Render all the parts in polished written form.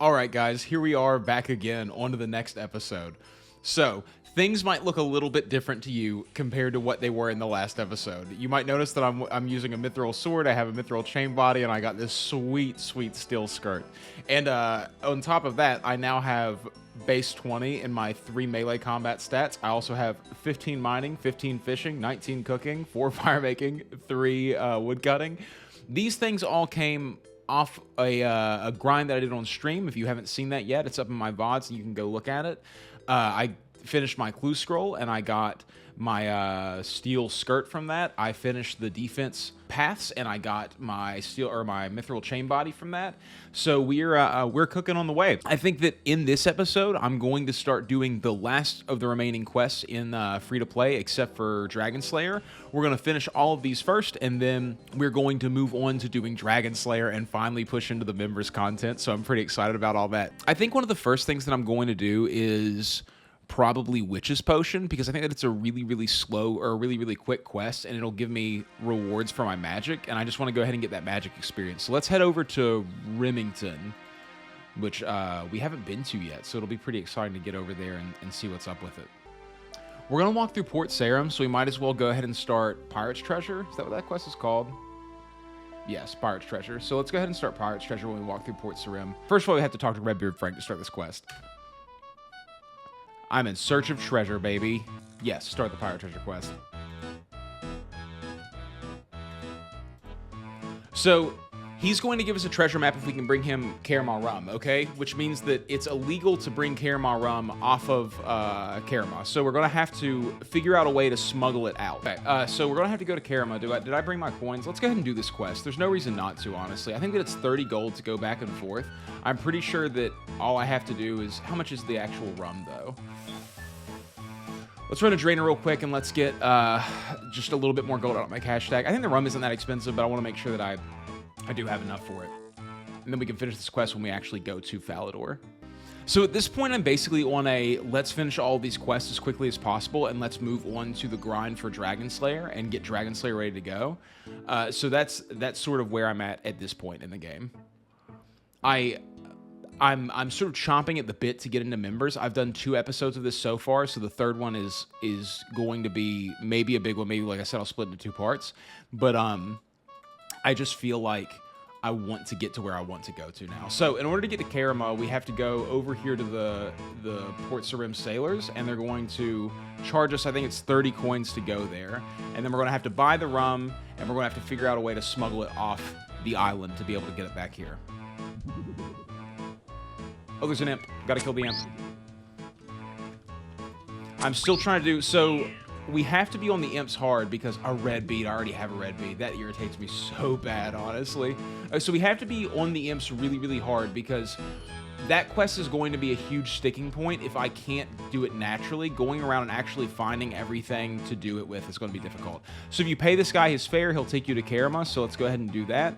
All right, guys, here we are back again on to the next episode. So, things might look a little bit different to you compared to what they were in the last episode. You might notice that I'm using a mithril sword, I have a mithril chain body, and I got this sweet, sweet steel skirt. And on top of that, I now have base 20 in my 3 melee combat stats. I also have 15 mining, 15 fishing, 19 cooking, 4 fire making, 3 wood cutting. These things all came off a grind that I did on stream. If you haven't seen that yet, it's up in my VODs and you can go look at it. I finished my clue scroll and I got my steel skirt from that. I finished the defense paths and I got my my mithril chain body from that. So we're cooking on the way. I think that in this episode, I'm going to start doing the last of the remaining quests in free to play, except for Dragon Slayer. We're going to finish all of these first, and then we're going to move on to doing Dragon Slayer and finally push into the members content. So I'm pretty excited about all that. I think one of the first things that I'm going to do is probably Witch's Potion, because I think that it's a really, really slow or really, really quick quest, and it'll give me rewards for my magic, and I just want to go ahead and get that magic experience. So let's head over to Remington, which we haven't been to yet, so it'll be pretty exciting to get over there and see what's up with it. We're going to walk through Port Sarum, so we might as well go ahead and start Pirate's Treasure. Is that what that quest is called? Yes, Pirate's Treasure. So let's go ahead and start Pirate's Treasure when we walk through Port Sarum. First of all, we have to talk to Redbeard Frank to start this quest. I'm in search of treasure, baby. Yes, start the Pirate Treasure quest. So, he's going to give us a treasure map if we can bring him Karamah rum, okay? Which means that it's illegal to bring Karamah rum off of Karamah. So we're going to have to figure out a way to smuggle it out. Okay, so we're going to have to go to Karamah. Did I bring my coins? Let's go ahead and do this quest. There's no reason not to, honestly. I think that it's 30 gold to go back and forth. I'm pretty sure that all I have to do is... How much is the actual rum, though? Let's run a drainer real quick and let's get just a little bit more gold out of my cash stack. I think the rum isn't that expensive, but I want to make sure that I do have enough for it. And then we can finish this quest when we actually go to Falador. So at this point, I'm basically on a let's finish all these quests as quickly as possible and let's move on to the grind for Dragon Slayer and get Dragon Slayer ready to go. So that's sort of where I'm at this point in the game. I'm sort of chomping at the bit to get into members. I've done 2 episodes of this so far, so the third one is going to be maybe a big one. Maybe, like I said, I'll split into 2 parts. But I just feel like I want to get to where I want to go to now. So in order to get to Karamah, we have to go over here to the Port Sarum Sailors, and they're going to charge us, I think it's 30 coins to go there. And then we're going to have to buy the rum, and we're going to have to figure out a way to smuggle it off the island to be able to get it back here. Oh, there's an imp. Gotta kill the imp. I'm still trying to do... So, we have to be on the imps hard because a red bead, I already have a red bead. That irritates me so bad, honestly. So we have to be on the imps really, really hard because that quest is going to be a huge sticking point. If I can't do it naturally, going around and actually finding everything to do it with is going to be difficult. So if you pay this guy his fare, he'll take you to Karamah, so let's go ahead and do that.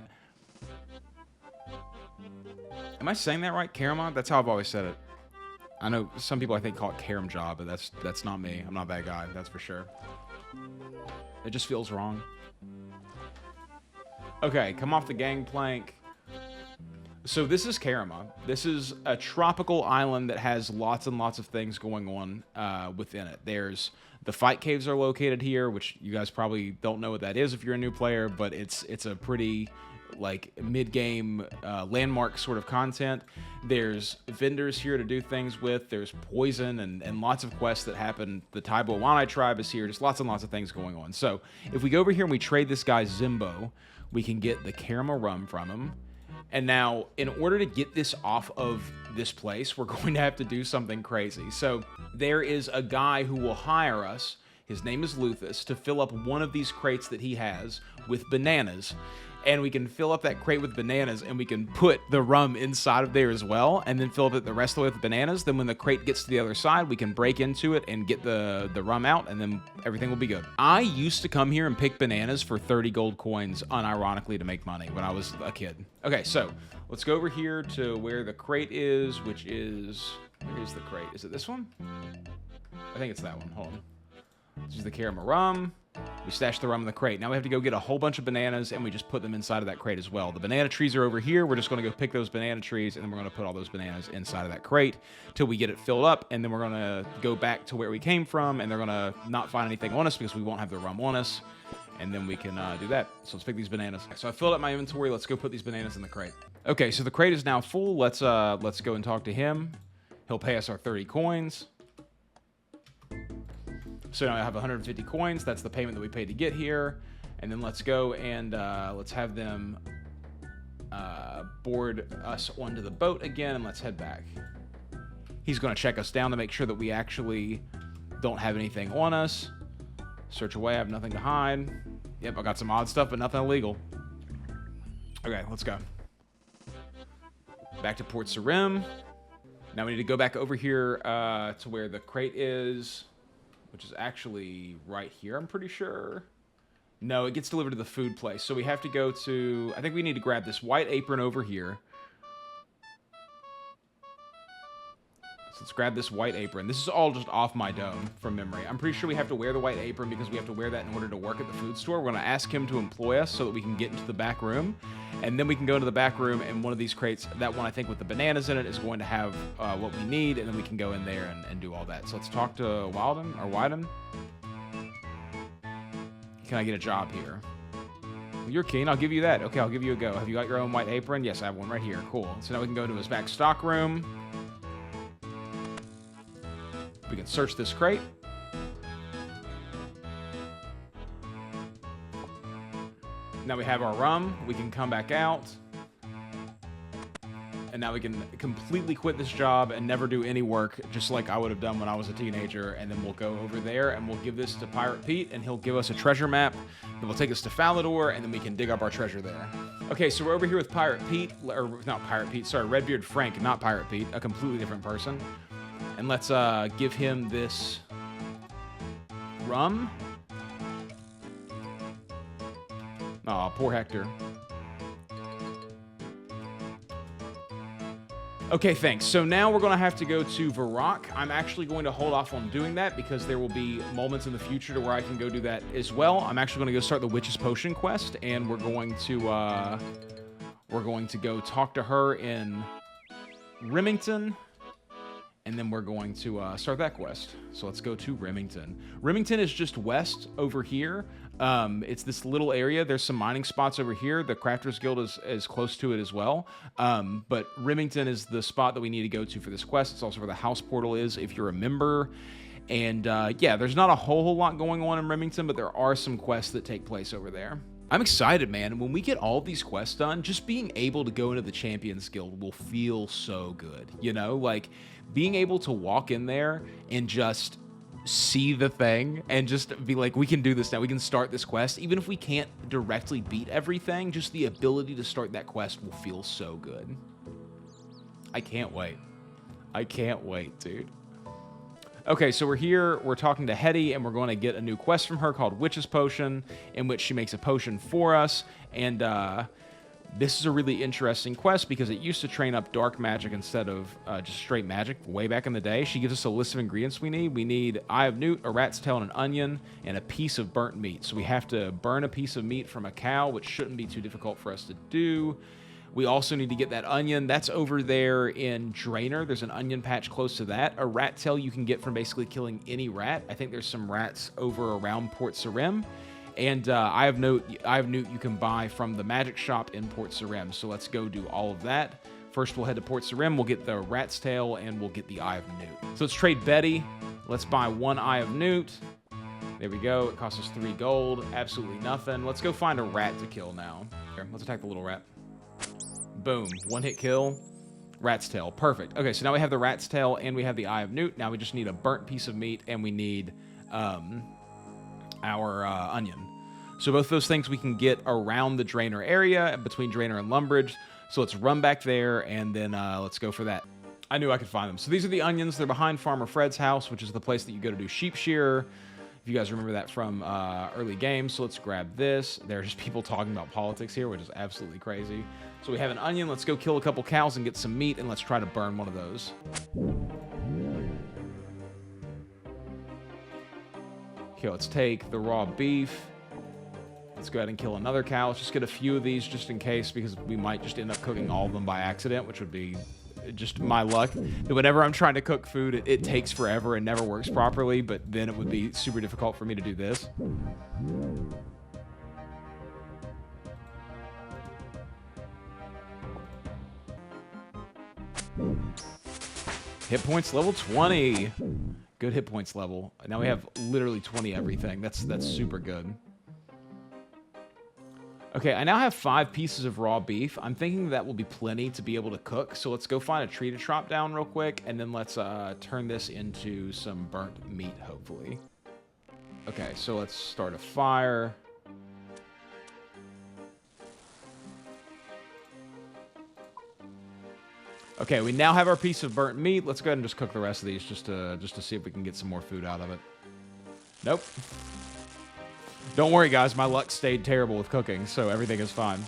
Am I saying that right? Karamah? That's how I've always said it. I know some people I think call it Karamjah, but that's not me. I'm not that guy, that's for sure. It just feels wrong. Okay, come off the gangplank. So this is Karamah. This is a tropical island that has lots and lots of things going on within it. There's the fight caves are located here, which you guys probably don't know what that is if you're a new player, but it's a pretty like mid-game landmark sort of content. There's vendors here to do things with. There's poison and lots of quests that happen. The Taibowanai tribe is here. Just lots and lots of things going on. So if we go over here and we trade this guy Zimbo, we can get the Karamah rum from him. And now, in order to get this off of this place, we're going to have to do something crazy. So there is a guy who will hire us. His name is Luthus, to fill up one of these crates that he has with bananas. And we can fill up that crate with bananas, and we can put the rum inside of there as well, and then fill up it the rest of the way with bananas. Then when the crate gets to the other side, we can break into it and get the rum out, and then everything will be good. I used to come here and pick bananas for 30 gold coins, unironically, to make money when I was a kid. Okay, so let's go over here to where the crate is, which is... Where is the crate? Is it this one? I think it's that one. Hold on. This is the Karamah rum. We stashed the rum in the crate. Now we have to go get a whole bunch of bananas, and we just put them inside of that crate as well. The banana trees are over here. We're just going to go pick those banana trees, and then we're going to put all those bananas inside of that crate till we get it filled up, and then we're going to go back to where we came from, and they're going to not find anything on us because we won't have the rum on us, and then we can do that. So let's pick these bananas. So I filled up my inventory. Let's go put these bananas in the crate. Okay, so the crate is now full. Let's go and talk to him. He'll pay us our 30 coins. So now I have 150 coins. That's the payment that we paid to get here. And then let's go and let's have them board us onto the boat again, and let's head back. He's going to check us down to make sure that we actually don't have anything on us. Search away. I have nothing to hide. Yep, I got some odd stuff, but nothing illegal. Okay, let's go. Back to Port Sarim. Now we need to go back over here to where the crate is, which is actually right here, I'm pretty sure. No, it gets delivered to the food place. So we have to go to... I think we need to grab this white apron over here. So let's grab this white apron. This is all just off my dome from memory. I'm pretty sure we have to wear the white apron because we have to wear that in order to work at the food store. We're going to ask him to employ us so that we can get into the back room. And then we can go into the back room, and one of these crates, that one I think with the bananas in it, is going to have what we need, and then we can go in there and do all that. So let's talk to Wyden. Can I get a job here? Well, you're keen. I'll give you that. Okay, I'll give you a go. Have you got your own white apron? Yes, I have one right here. Cool. So now we can go to his back stock room. We can search this crate. Now we have our rum. We can come back out. And now we can completely quit this job and never do any work, just like I would have done when I was a teenager. And then we'll go over there and we'll give this to Pirate Pete, and he'll give us a treasure map. Then we'll take us to Falador, and then we can dig up our treasure there. Okay, so we're over here with Pirate Pete, or not Pirate Pete, sorry, Redbeard Frank, not Pirate Pete, a completely different person. And let's give him this rum. Aw, poor Hector. Okay, thanks. So now we're going to have to go to Varrock. I'm actually going to hold off on doing that because there will be moments in the future to where I can go do that as well. I'm actually going to go start the Witch's Potion quest, and we're going to go talk to her in Remington. And then we're going to start that quest. So let's go to Remington. Remington is just west over here. It's this little area. There's some mining spots over here. The Crafters Guild is close to it as well. But Remington is the spot that we need to go to for this quest. It's also where the house portal is if you're a member. And yeah, there's not a whole lot going on in Remington, but there are some quests that take place over there. I'm excited, man. When we get all these quests done, just being able to go into the Champions Guild will feel so good. You know, like being able to walk in there and just see the thing and just be like, we can do this now. We can start this quest. Even if we can't directly beat everything, just the ability to start that quest will feel so good. I can't wait. I can't wait, dude. Okay, so we're here, we're talking to Hetty, and we're going to get a new quest from her called Witch's Potion, in which she makes a potion for us, and this is a really interesting quest because it used to train up dark magic instead of just straight magic way back in the day. She gives us a list of ingredients we need. We need Eye of Newt, a rat's tail, and an onion, and a piece of burnt meat. So we have to burn a piece of meat from a cow, which shouldn't be too difficult for us to do. We also need to get that onion. That's over there in Draenor. There's an onion patch close to that. A rat tail you can get from basically killing any rat. I think there's some rats over around Port Sarim. And Eye of Newt you can buy from the magic shop in Port Sarim. So let's go do all of that. First, we'll head to Port Sarim. We'll get the rat's tail, and we'll get the Eye of Newt. So let's trade Betty. Let's buy one Eye of Newt. There we go. It costs us 3 gold. Absolutely nothing. Let's go find a rat to kill now. Here, let's attack the little rat. Boom. One hit kill. Rat's tail. Perfect. Okay, so now we have the rat's tail and we have the Eye of Newt. Now we just need a burnt piece of meat and we need our onion. So both those things we can get around the Draenor area, between Draenor and Lumbridge. So let's run back there and then let's go for that. I knew I could find them. So these are the onions. They're behind Farmer Fred's house, which is the place that you go to do sheep shear. If you guys remember that from early games. So let's grab this. There's just people talking about politics here, which is absolutely crazy. So we have an onion. Let's go kill a couple cows and get some meat, and let's try to burn one of those. Okay, let's take the raw beef. Let's go ahead and kill another cow. Let's just get a few of these just in case, because we might just end up cooking all of them by accident, which would be just my luck. Whenever I'm trying to cook food, it takes forever and never works properly, but then it would be super difficult for me to do this. Hit points level 20. Good hit points level. Now we have literally 20 everything. That's super good. Okay, I now have 5 pieces of raw beef. I'm thinking that will be plenty to be able to cook. So let's go find a tree to chop down real quick, and then let's turn this into some burnt meat, hopefully. Okay, so let's start a fire. Okay, we now have our piece of burnt meat. Let's go ahead and just cook the rest of these just to see if we can get some more food out of it. Nope. Don't worry, guys. My luck stayed terrible with cooking, so everything is fine.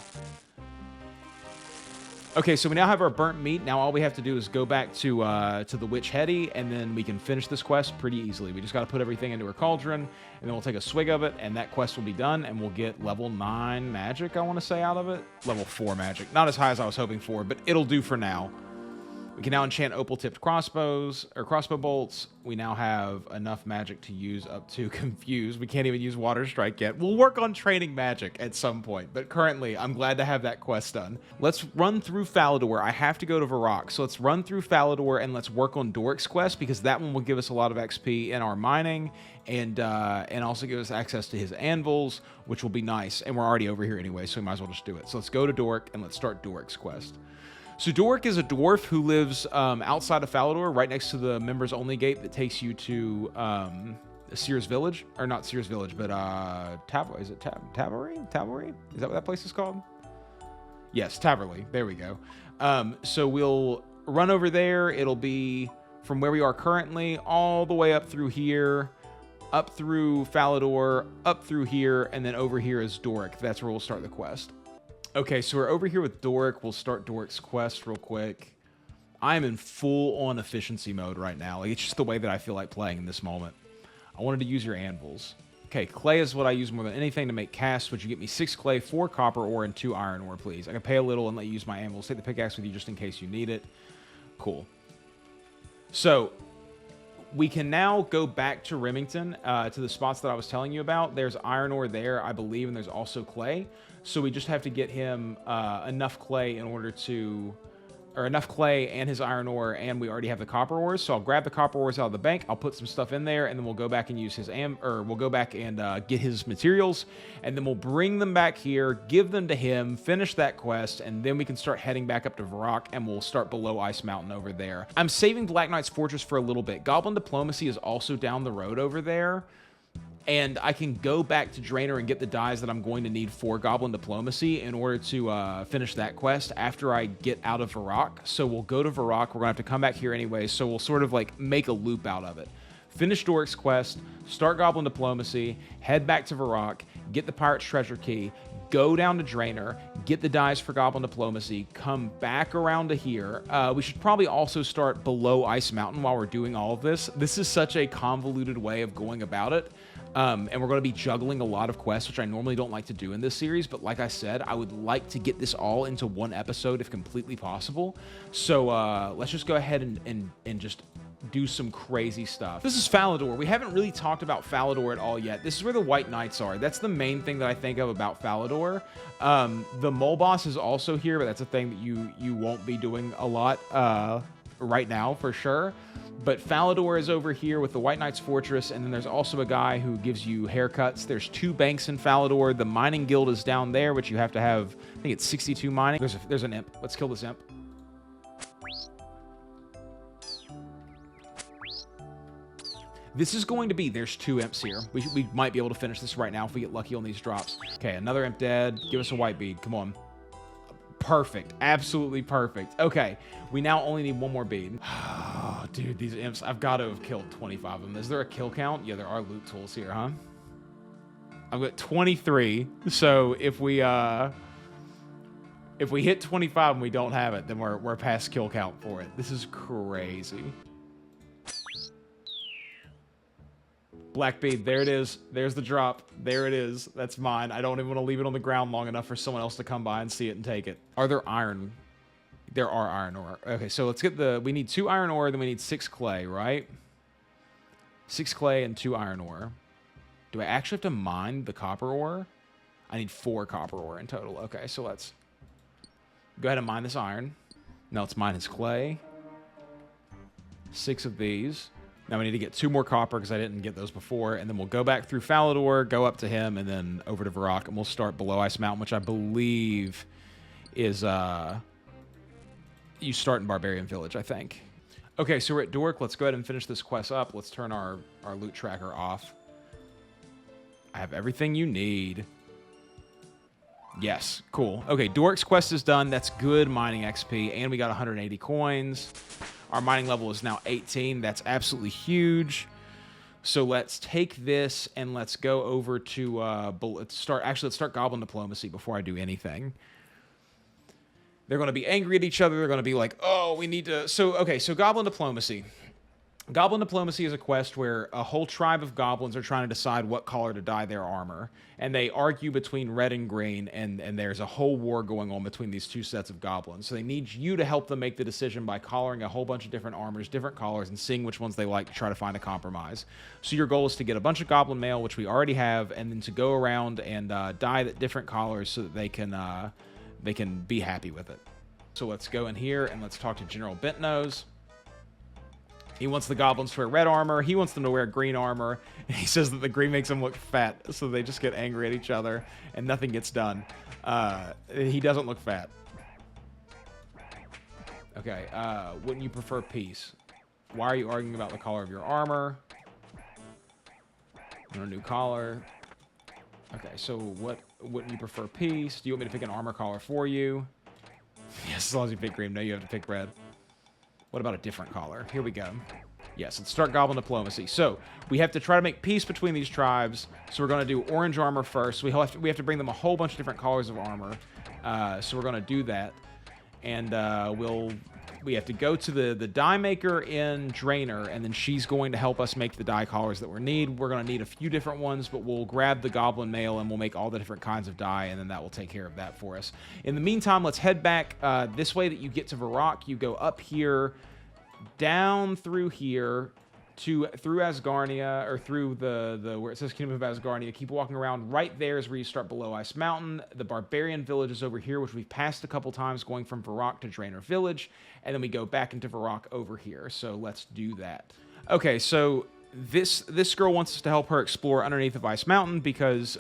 Okay, so we now have our burnt meat. Now all we have to do is go back to the Witch Hetty, and then we can finish this quest pretty easily. We just got to put everything into her cauldron, and then we'll take a swig of it, and that quest will be done, and we'll get level 9 magic, I want to say, out of it. Level 4 magic. Not as high as I was hoping for, but it'll do for now. We can now enchant opal-tipped crossbows, or crossbow bolts. We now have enough magic to use up to Confuse. We can't even use Water Strike yet. We'll work on training magic at some point, but currently, I'm glad to have that quest done. Let's run through Falador. I have to go to Varrock, so let's run through Falador and let's work on Doric's quest, because that one will give us a lot of XP in our mining, and also give us access to his anvils, which will be nice. And we're already over here anyway, so we might as well just do it. So let's go to Doric, and let's start Doric's quest. So Doric is a dwarf who lives outside of Falador, right next to the members-only gate that takes you to Seer's Village. Or not Seer's Village, but is it Taverley? Taverley? Is that what that place is called? Yes, Taverley. There we go. So we'll run over there. It'll be from where we are currently all the way up through here, up through Falador, up through here, and then over here is Doric. That's where we'll start the quest. Okay, so we're over here with Doric. We'll start Doric's quest real quick. I'm in full-on efficiency mode right now. Like, it's just the way that I feel like playing in this moment. I wanted to use your anvils. Okay, clay is what I use more than anything to make casts. Would you get me 6 clay, 4 copper ore, and 2 iron ore, please? I can pay a little and let you use my anvils. Take the pickaxe with you just in case you need it. Cool. So we can now go back to Remington, to the spots that I was telling you about. There's iron ore there, I believe, and there's also clay. So we just have to get him enough clay in order to, or enough clay and his iron ore, and we already have the copper ores. So I'll grab the copper ores out of the bank. I'll put some stuff in there, and then we'll go back and use his we'll go back and get his materials, and then we'll bring them back here, give them to him, finish that quest, and then we can start heading back up to Varrock, and we'll start below Ice Mountain over there. I'm saving Black Knight's Fortress for a little bit. Goblin Diplomacy is also down the road over there. And I can go back to Draenor and get the dyes that I'm going to need for Goblin Diplomacy in order to finish that quest after I get out of Varrock. So we'll go to Varrock. We're going to have to come back here anyway, so we'll sort of like make a loop out of it. Finish Doric's quest, start Goblin Diplomacy, head back to Varrock, get the Pirate's Treasure Key, go down to Draenor, get the dyes for Goblin Diplomacy, come back around to here. We should probably also start below Ice Mountain while we're doing all of this. This is such a convoluted way of going about it. And we're going to be juggling a lot of quests, which I normally don't like to do in this series. But like I said, I would like to get this all into one episode if completely possible. So let's just go ahead and just do some crazy stuff. This is Falador. We haven't really talked about Falador at all yet. This is where the White Knights are. That's the main thing that I think of about Falador. The Mole Boss is also here, but that's a thing that you won't be doing a lot right now for sure. But Falador is over here with the White Knight's Fortress, and then there's also a guy who gives you haircuts. There's 2 banks in Falador. The Mining Guild is down there, which you have to have, I think it's 62 mining. There's an imp. Let's kill this imp. This is going to be, there's 2 imps here. We might be able to finish this right now if we get lucky on these drops. Okay, another imp dead. Give us a white bead. Come on. Perfect. Absolutely perfect. Okay, we now only need 1 more bead. Oh, dude, these imps, I've got to have killed 25 of them. Is there a kill count? Yeah, there are loot tools here, huh? I've got 23. So if we hit 25 and we don't have it, then we're past kill count for it. This is crazy. Black bead, there it is. There's the drop. There it is. That's mine. I don't even want to leave it on the ground long enough for someone else to come by and see it and take it. Are there iron? There are iron ore. Okay, so let's get we need 2 iron ore, then we need 6 clay, right? 6 clay and 2 iron ore. Do I actually have to mine the copper ore? I need 4 copper ore in total. Okay, so let's go ahead and mine this iron. Now let's mine his clay. 6 of these. Now we need to get 2 more copper because I didn't get those before. And then we'll go back through Falador, go up to him, and then over to Varrock. And we'll start below Ice Mountain, which I believe is... you start in Barbarian Village, I think. Okay, so we're at Doric. Let's go ahead and finish this quest up. Let's turn our loot tracker off. I have everything you need. Yes, cool. Okay, Doric's quest is done. That's good mining XP, and we got 180 coins. Our mining level is now 18. That's absolutely huge. So let's take this and let's go over to let's start Goblin Diplomacy before I do anything. They're going to be angry at each other. They're going to be like, oh, we need to... So Goblin Diplomacy. Goblin Diplomacy is a quest where a whole tribe of goblins are trying to decide what color to dye their armor. And they argue between red and green, and there's a whole war going on between these 2 sets of goblins. So they need you to help them make the decision by coloring a whole bunch of different armors, different colors, and seeing which ones they like to try to find a compromise. So your goal is to get a bunch of goblin mail, which we already have, and then to go around and dye the different colors so that they can be happy with it. So let's go in here and let's talk to General Bentnose. He wants the goblins to wear red armor. He wants them to wear green armor. He says that the green makes them look fat, so they just get angry at each other, and nothing gets done. He doesn't look fat. Okay, wouldn't you prefer peace? Why are you arguing about the color of your armor? You want a new collar? Okay, so wouldn't you prefer peace? Do you want me to pick an armor collar for you? Yes, as long as you pick green. No, you have to pick red. What about a different collar? Here we go. Yes, let's start Goblin Diplomacy. So we have to try to make peace between these tribes. So we're going to do orange armor first. We have to bring them a whole bunch of different colors of armor. So we're going to do that. And we have to go to the dye maker in Draenor, and then she's going to help us make the dye collars that we need. We're going to need a few different ones, but we'll grab the goblin mail and we'll make all the different kinds of dye, and then that will take care of that for us. In the meantime, let's head back this way that you get to Varrock. You go up here, down through here, through Asgarnia, or through the where it says Kingdom of Asgarnia. Keep walking around. Right there is where you start below Ice Mountain. The Barbarian Village is over here, which we've passed a couple times, going from Varrock to Draenor Village, and then we go back into Varrock over here. So let's do that. Okay, so this girl wants us to help her explore underneath of Ice Mountain because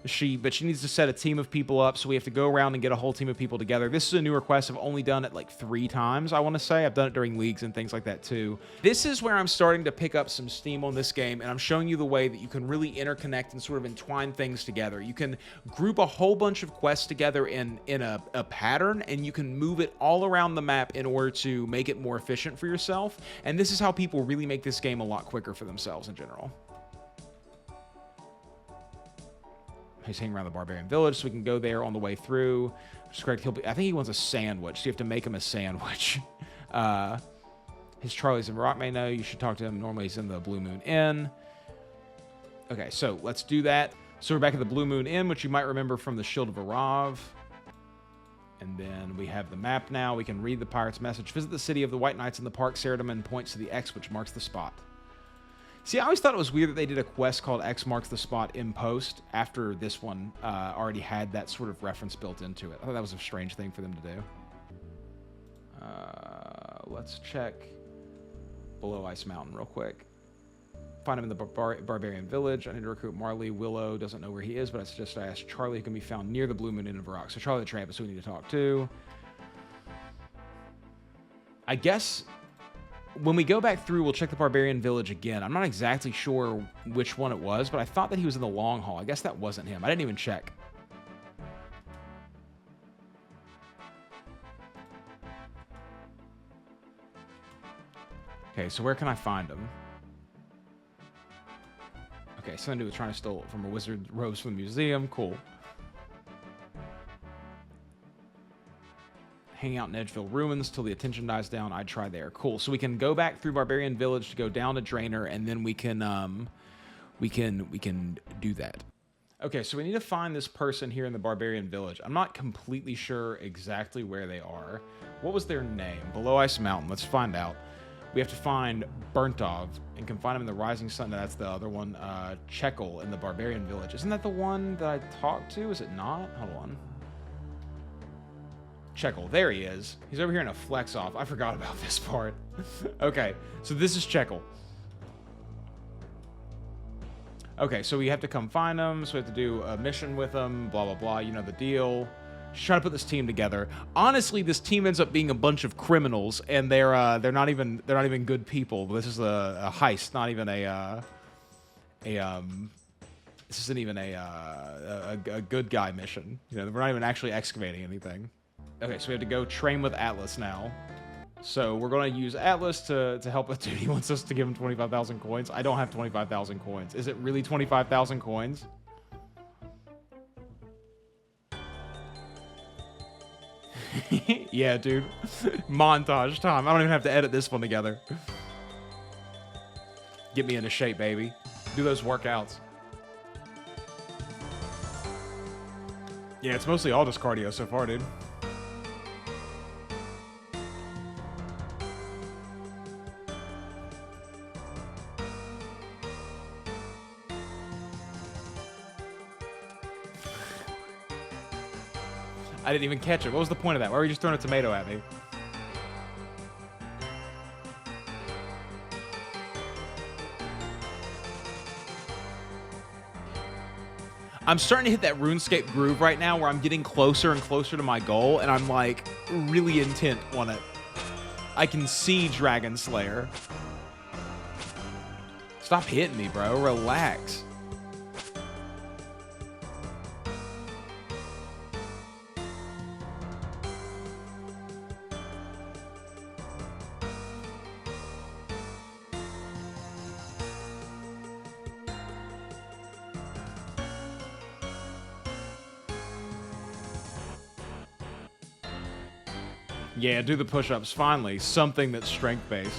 she needs to set a team of people up, so we have to go around and get a whole team of people together. This is a new request. I've only done it like 3 times, I want to say. I've done it during leagues and things like that too. This is where I'm starting to pick up some steam on this game, and I'm showing you the way that you can really interconnect and sort of entwine things together. You can group a whole bunch of quests together in a pattern, and you can move it all around the map in order to make it more efficient for yourself. And this is how people really make this game a lot quicker for themselves in general. He's hanging around the Barbarian Village, so we can go there on the way through. Which is correct. I think he wants a sandwich, so you have to make him a sandwich. His Charlie's in Varrock may know. You should talk to him. Normally he's in the Blue Moon Inn. Okay, so let's do that. So we're back at the Blue Moon Inn, which you might remember from the Shield of Arav. And then we have the map now. We can read the pirate's message. Visit the city of the White Knights in the park. Saradomin points to the X, which marks the spot. See, I always thought it was weird that they did a quest called X Marks the Spot in post after this one already had that sort of reference built into it. I thought that was a strange thing for them to do. Let's check below Ice Mountain real quick. Find him in the Barbarian Village. I need to recruit Marley. Willow doesn't know where he is, but I suggest I ask Charlie, who can be found near the Blue Moon Inn of Varrock. So Charlie the Tramp is who we need to talk to. I guess when we go back through, we'll check the Barbarian Village again. I'm not exactly sure which one it was, but I thought that he was in the Long Hall. I guess that wasn't him. I didn't even check. Okay, so where can I find him? Okay, something to do with trying to steal from a wizard robes from the museum. Cool. hang out in Edgeville Ruins till the attention dies down. I'd try there. Cool. So we can go back through Barbarian Village to go down to Draenor, and then we can do that. Okay, so we need to find this person here in the Barbarian Village. I'm not completely sure exactly where they are. What was their name? Below Ice Mountain. Let's find out. We have to find Burntov and can find him in the Rising Sun. No, that's the other one. Chekel in the Barbarian Village. Isn't that the one that I talked to? Is it not? Hold on. Chekel. There he is. He's over here in a flex off. I forgot about this part. Okay, so this is Chekel. Okay, so we have to come find him. So we have to do a mission with him. Blah blah blah. You know the deal. Just trying to put this team together. Honestly, this team ends up being a bunch of criminals, and they're not even good people. This is a heist, not even this isn't even a good guy mission. You know, we're not even actually excavating anything. Okay, so we have to go train with Atlas now. So we're going to use Atlas to help us. Dude, he wants us to give him 25,000 coins. I don't have 25,000 coins. Is it really 25,000 coins? Yeah, dude. Montage time. I don't even have to edit this one together. Get me into shape, baby. Do those workouts. Yeah, it's mostly all just cardio so far, dude. I didn't even catch it. What was the point of that? Why were you just throwing a tomato at me? I'm starting to hit that RuneScape groove right now where I'm getting closer and closer to my goal, and I'm like really intent on it. I can see Dragon Slayer. Stop hitting me, bro. Relax. Yeah, do the push-ups. Finally, something that's strength-based.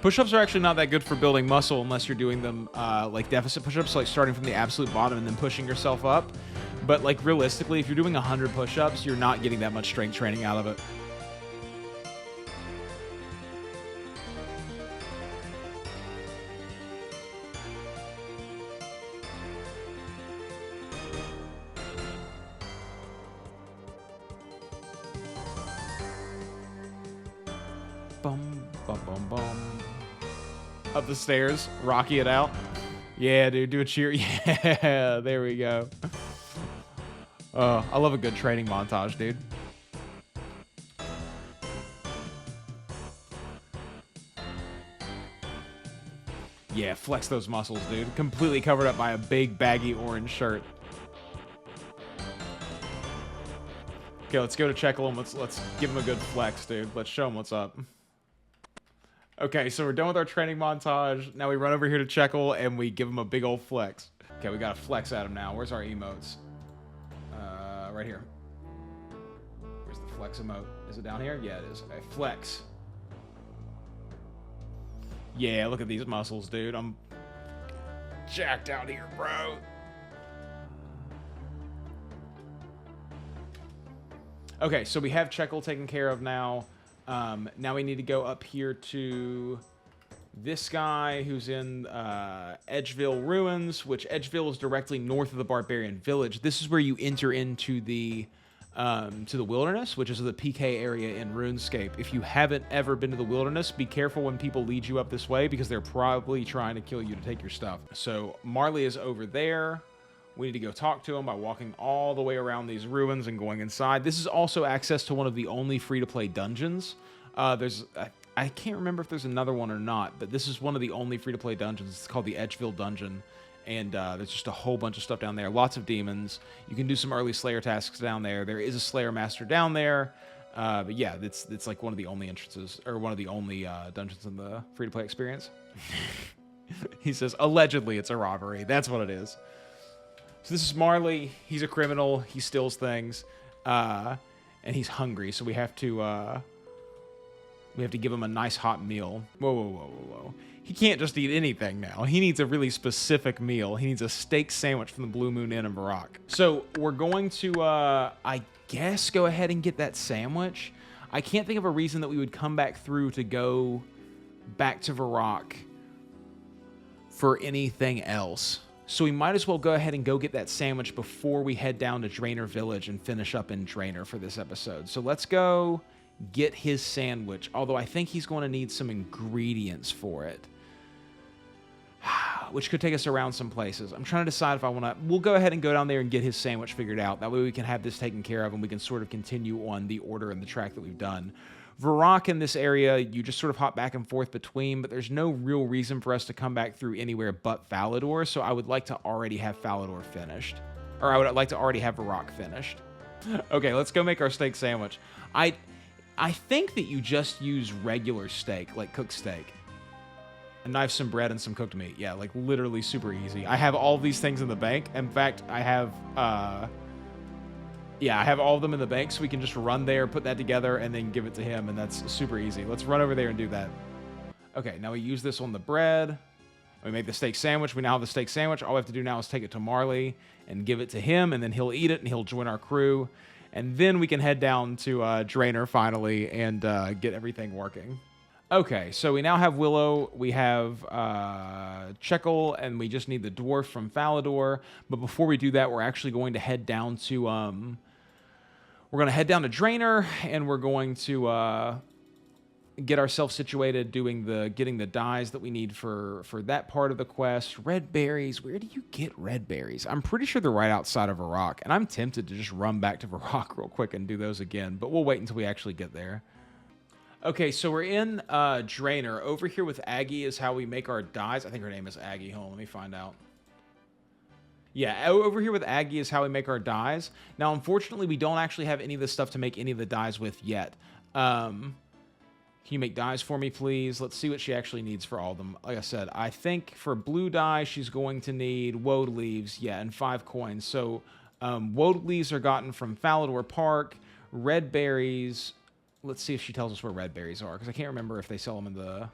Push-ups are actually not that good for building muscle unless you're doing them like deficit push-ups, like starting from the absolute bottom and then pushing yourself up. But like realistically, if you're doing 100 push-ups, you're not getting that much strength training out of it. Bum, bum, bum, bum. Up the stairs, Rocky it out. Yeah, dude, do a cheer. Yeah, there we go. I love a good training montage, dude. Yeah, flex those muscles, dude. Completely covered up by a big, baggy orange shirt. Okay, let's go to Chekel and let's give him a good flex, dude. Let's show him what's up. Okay, so we're done with our training montage. Now we run over here to Chekel and we give him a big old flex. Okay, we got to flex at him now. Where's our emotes? Right here. Where's the flex emote? Is it down here? Yeah, it is. Okay, flex. Yeah, look at these muscles, dude. I'm jacked out here, bro. Okay, so we have Chekel taken care of now. Now we need to go up here to this guy who's in Edgeville Ruins, which Edgeville is directly north of the Barbarian Village. This is where you enter into the wilderness, which is the PK area in RuneScape. If you haven't ever been to the wilderness, be careful when people lead you up this way because they're probably trying to kill you to take your stuff. So Marley is over there. We need to go talk to him by walking all the way around these ruins and going inside. This is also access to one of the only free-to-play dungeons. I can't remember if there's another one or not, but this is one of the only free-to-play dungeons. It's called the Edgeville Dungeon, and there's just a whole bunch of stuff down there. Lots of demons. You can do some early Slayer tasks down there. There is a Slayer Master down there, but yeah, it's like one of the only entrances, or one of the only dungeons in the free-to-play experience. He says, allegedly it's a robbery. That's what it is. So this is Marley. He's a criminal. He steals things. and he's hungry, so we have to give him a nice hot meal. Whoa, whoa, whoa, whoa, whoa. He can't just eat anything now. He needs a really specific meal. He needs a steak sandwich from the Blue Moon Inn in Varrock. So we're going to, I guess, go ahead and get that sandwich. I can't think of a reason that we would come back through to go back to Varrock for anything else. So we might as well go ahead and go get that sandwich before we head down to Draenor Village and finish up in Draenor for this episode. So let's go get his sandwich, although I think he's going to need some ingredients for it, which could take us around some places. I'm trying to decide if I want to... We'll go ahead and go down there and get his sandwich figured out. That way we can have this taken care of and we can sort of continue on the order and the track that we've done. Varrock in this area, you just sort of hop back and forth between, but there's no real reason for us to come back through anywhere but Falador, so I would like to already have Falador finished. Or I would like to already have Varrock finished. Okay, let's go make our steak sandwich. I think that you just use regular steak, like cooked steak. A knife, some bread, and some cooked meat. Yeah, like literally super easy. I have all these things in the bank. In fact, I have I have all of them in the bank, so we can just run there, put that together, and then give it to him, and that's super easy. Let's run over there and do that. Okay, now we use this on the bread. We make the steak sandwich. We now have the steak sandwich. All we have to do now is take it to Marley and give it to him, and then he'll eat it, and he'll join our crew. And then we can head down to Draenor finally and get everything working. Okay, so we now have Willow, we have Checkle, and we just need the dwarf from Falador. But before we do that, we're actually going to head down to Draenor, and we're going to get ourselves situated getting the dyes that we need for that part of the quest. Red berries, where do you get red berries? I'm pretty sure they're right outside of Varrock, and I'm tempted to just run back to Varrock real quick and do those again, but we'll wait until we actually get there. Okay, so we're in Draenor. Over here with Aggie is how we make our dyes. I think her name is Aggie. Hold on, let me find out. Yeah, over here with Aggie is how we make our dyes. Now, unfortunately, we don't actually have any of the stuff to make any of the dyes with yet. Can you make dyes for me, please? Let's see what she actually needs for all of them. Like I said, I think for blue dye, she's going to need woad leaves, yeah, and 5 coins. So woad leaves are gotten from Falador Park. Red berries... Let's see if she tells us where red berries are, because I can't remember if they sell them in the...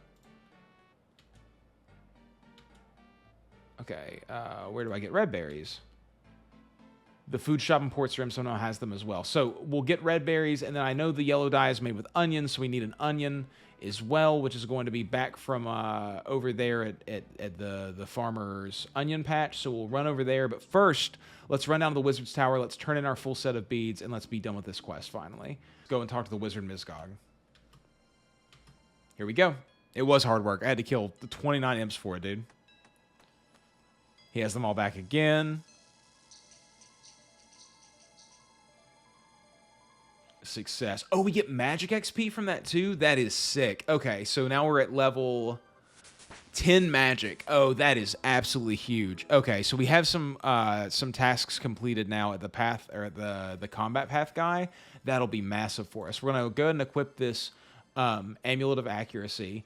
Okay, where do I get red berries? The food shop in Port Sarim somehow has them as well. So we'll get red berries, and then I know the yellow dye is made with onions, so we need an onion as well, which is going to be back from over there at the farmer's onion patch. So we'll run over there, but first, let's run down to the Wizard's Tower, let's turn in our full set of beads, and let's be done with this quest finally. Go and talk to the Wizard Mizgog. Here we go. It was hard work. I had to kill the 29 imps for it, dude. He has them all back again. Success. Oh, we get magic XP from that too? That is sick. Okay, so now we're at level 10 magic. Oh, that is absolutely huge. Okay, so we have some tasks completed now at the path, or the combat path guy. That'll be massive for us. We're gonna go ahead and equip this Amulet of Accuracy.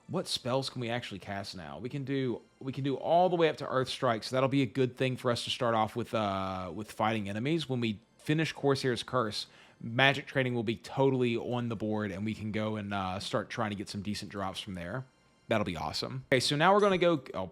What spells can we actually cast now? We can do all the way up to Earth Strike, so that'll be a good thing for us to start off with fighting enemies. When we finish Corsair's Curse, magic training will be totally on the board, and we can go and start trying to get some decent drops from there. That'll be awesome. Okay, so now we're gonna go... Oh,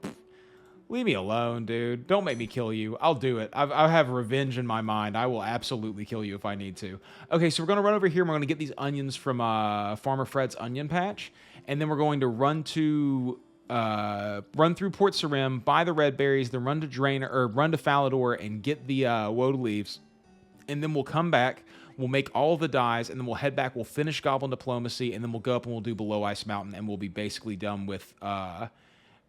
leave me alone, dude. Don't make me kill you. I'll do it. I have revenge in my mind. I will absolutely kill you if I need to. Okay, so we're going to run over here, and we're going to get these onions from Farmer Fred's onion patch, and then we're going to run through Port Sarim, buy the red berries, then run to Falador and get the woad leaves, and then we'll come back. We'll make all the dyes, and then we'll head back. We'll finish Goblin Diplomacy, and then we'll go up and we'll do Below Ice Mountain, and we'll be basically done with...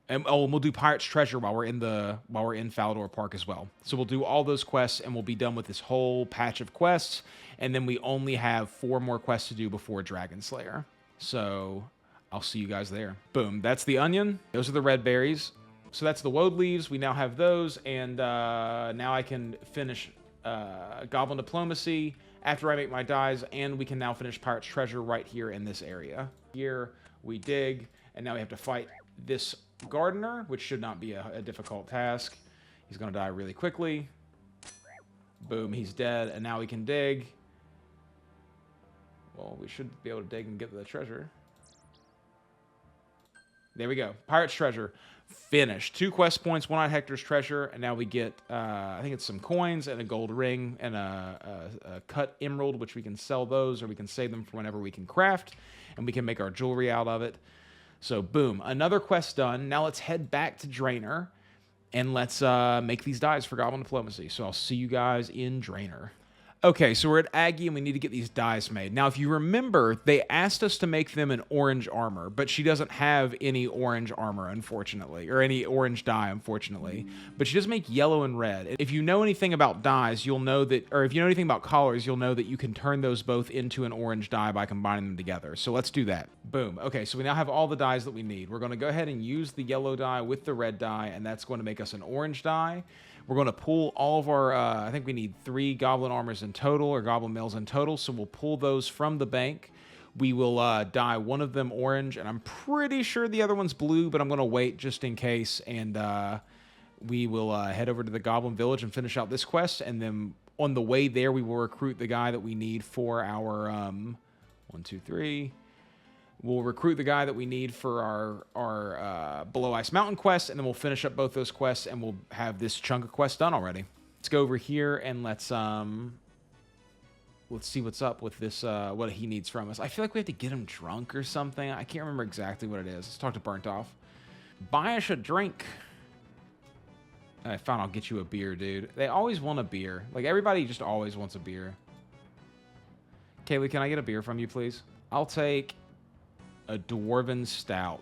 And we'll do Pirate's Treasure while we're in Falador Park as well. So we'll do all those quests, and we'll be done with this whole patch of quests. And then we only have 4 more quests to do before Dragon Slayer. So I'll see you guys there. Boom. That's the onion. Those are the red berries. So that's the woad leaves. We now have those, and now I can finish Goblin Diplomacy after I make my dyes, and we can now finish Pirate's Treasure right here in this area. Here we dig, and now we have to fight this gardener, which should not be a difficult task. He's going to die really quickly. Boom, he's dead, and now we can dig. Well, we should be able to dig and get the treasure. There we go. Pirate's treasure. Finished. 2 quest points, 1 on Hector's treasure, and now we get, I think it's some coins and a gold ring and a cut emerald, which we can sell those, or we can save them for whenever we can craft, and we can make our jewelry out of it. So, boom. Another quest done. Now let's head back to Draenor, and let's make these dyes for Goblin Diplomacy. So I'll see you guys in Draenor. Okay, so we're at Aggie, and we need to get these dyes made. Now, if you remember, they asked us to make them an orange armor, but she doesn't have any orange armor, unfortunately, or any orange dye, unfortunately. But she does make yellow and red. If you know anything about dyes, you'll know that, or if you know anything about collars, you'll know that you can turn those both into an orange dye by combining them together. So let's do that. Boom. Okay, so we now have all the dyes that we need. We're going to go ahead and use the yellow dye with the red dye, and that's going to make us an orange dye. We're going to pull all of our, I think we need 3 goblin armors in total, or goblin mails in total, so we'll pull those from the bank. We will dye one of them orange, and I'm pretty sure the other one's blue, but I'm going to wait just in case, and we will head over to the goblin village and finish out this quest, and then on the way there, we will recruit the guy that we need for our, 1, 2, 3... We'll recruit the guy that we need for our Below Ice Mountain quest, and then we'll finish up both those quests, and we'll have this chunk of quests done already. Let's go over here and let's see what's up with this, what he needs from us. I feel like we have to get him drunk or something. I can't remember exactly what it is. Let's talk to Burnt Off. Buy us a drink. Fine, I'll get you a beer, dude. They always want a beer. Like, everybody just always wants a beer. Kaylee, can I get a beer from you, please? I'll take a Dwarven Stout.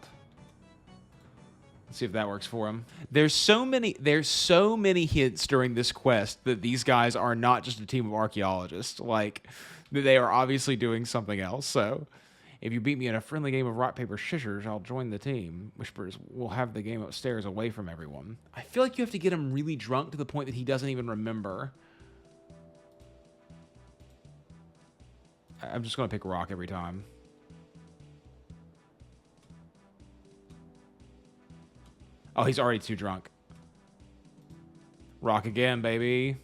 Let's see if that works for him. There's so many hints during this quest that these guys are not just a team of archaeologists. Like, they are obviously doing something else. So, if you beat me in a friendly game of rock, paper, scissors, I'll join the team. Whispers, we'll have the game upstairs away from everyone. I feel like you have to get him really drunk to the point that he doesn't even remember. I'm just going to pick rock every time. Oh, he's already too drunk. Rock again, baby.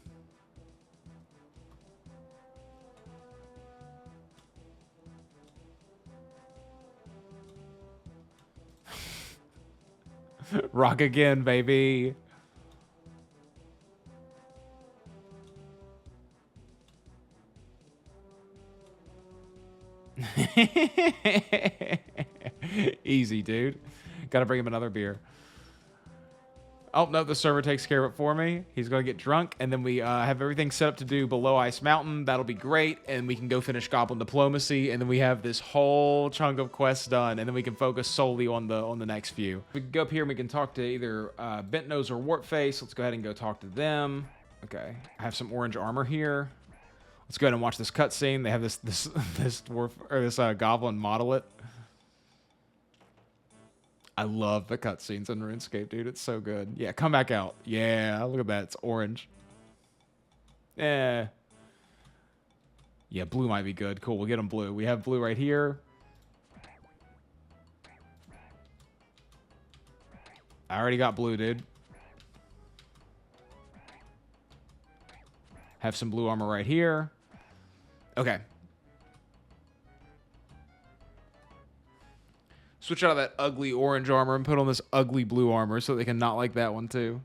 Rock again, baby. Easy, dude. Gotta bring him another beer. Oh, no, the server takes care of it for me. He's going to get drunk, and then we have everything set up to do Below Ice Mountain. That'll be great, and we can go finish Goblin Diplomacy, and then we have this whole chunk of quests done, and then we can focus solely on the next few. We can go up here, and we can talk to either Bent Nose or Warpface. Let's go ahead and go talk to them. Okay, I have some orange armor here. Let's go ahead and watch this cutscene. They have this dwarf, or this goblin model it. I love the cutscenes in RuneScape, dude. It's so good. Yeah, come back out. Yeah, look at that. It's orange. Yeah. Yeah, blue might be good. Cool, we'll get them blue. We have blue right here. I already got blue, dude. Have some blue armor right here. Okay. Switch out of that ugly orange armor and put on this ugly blue armor so they can not like that one too.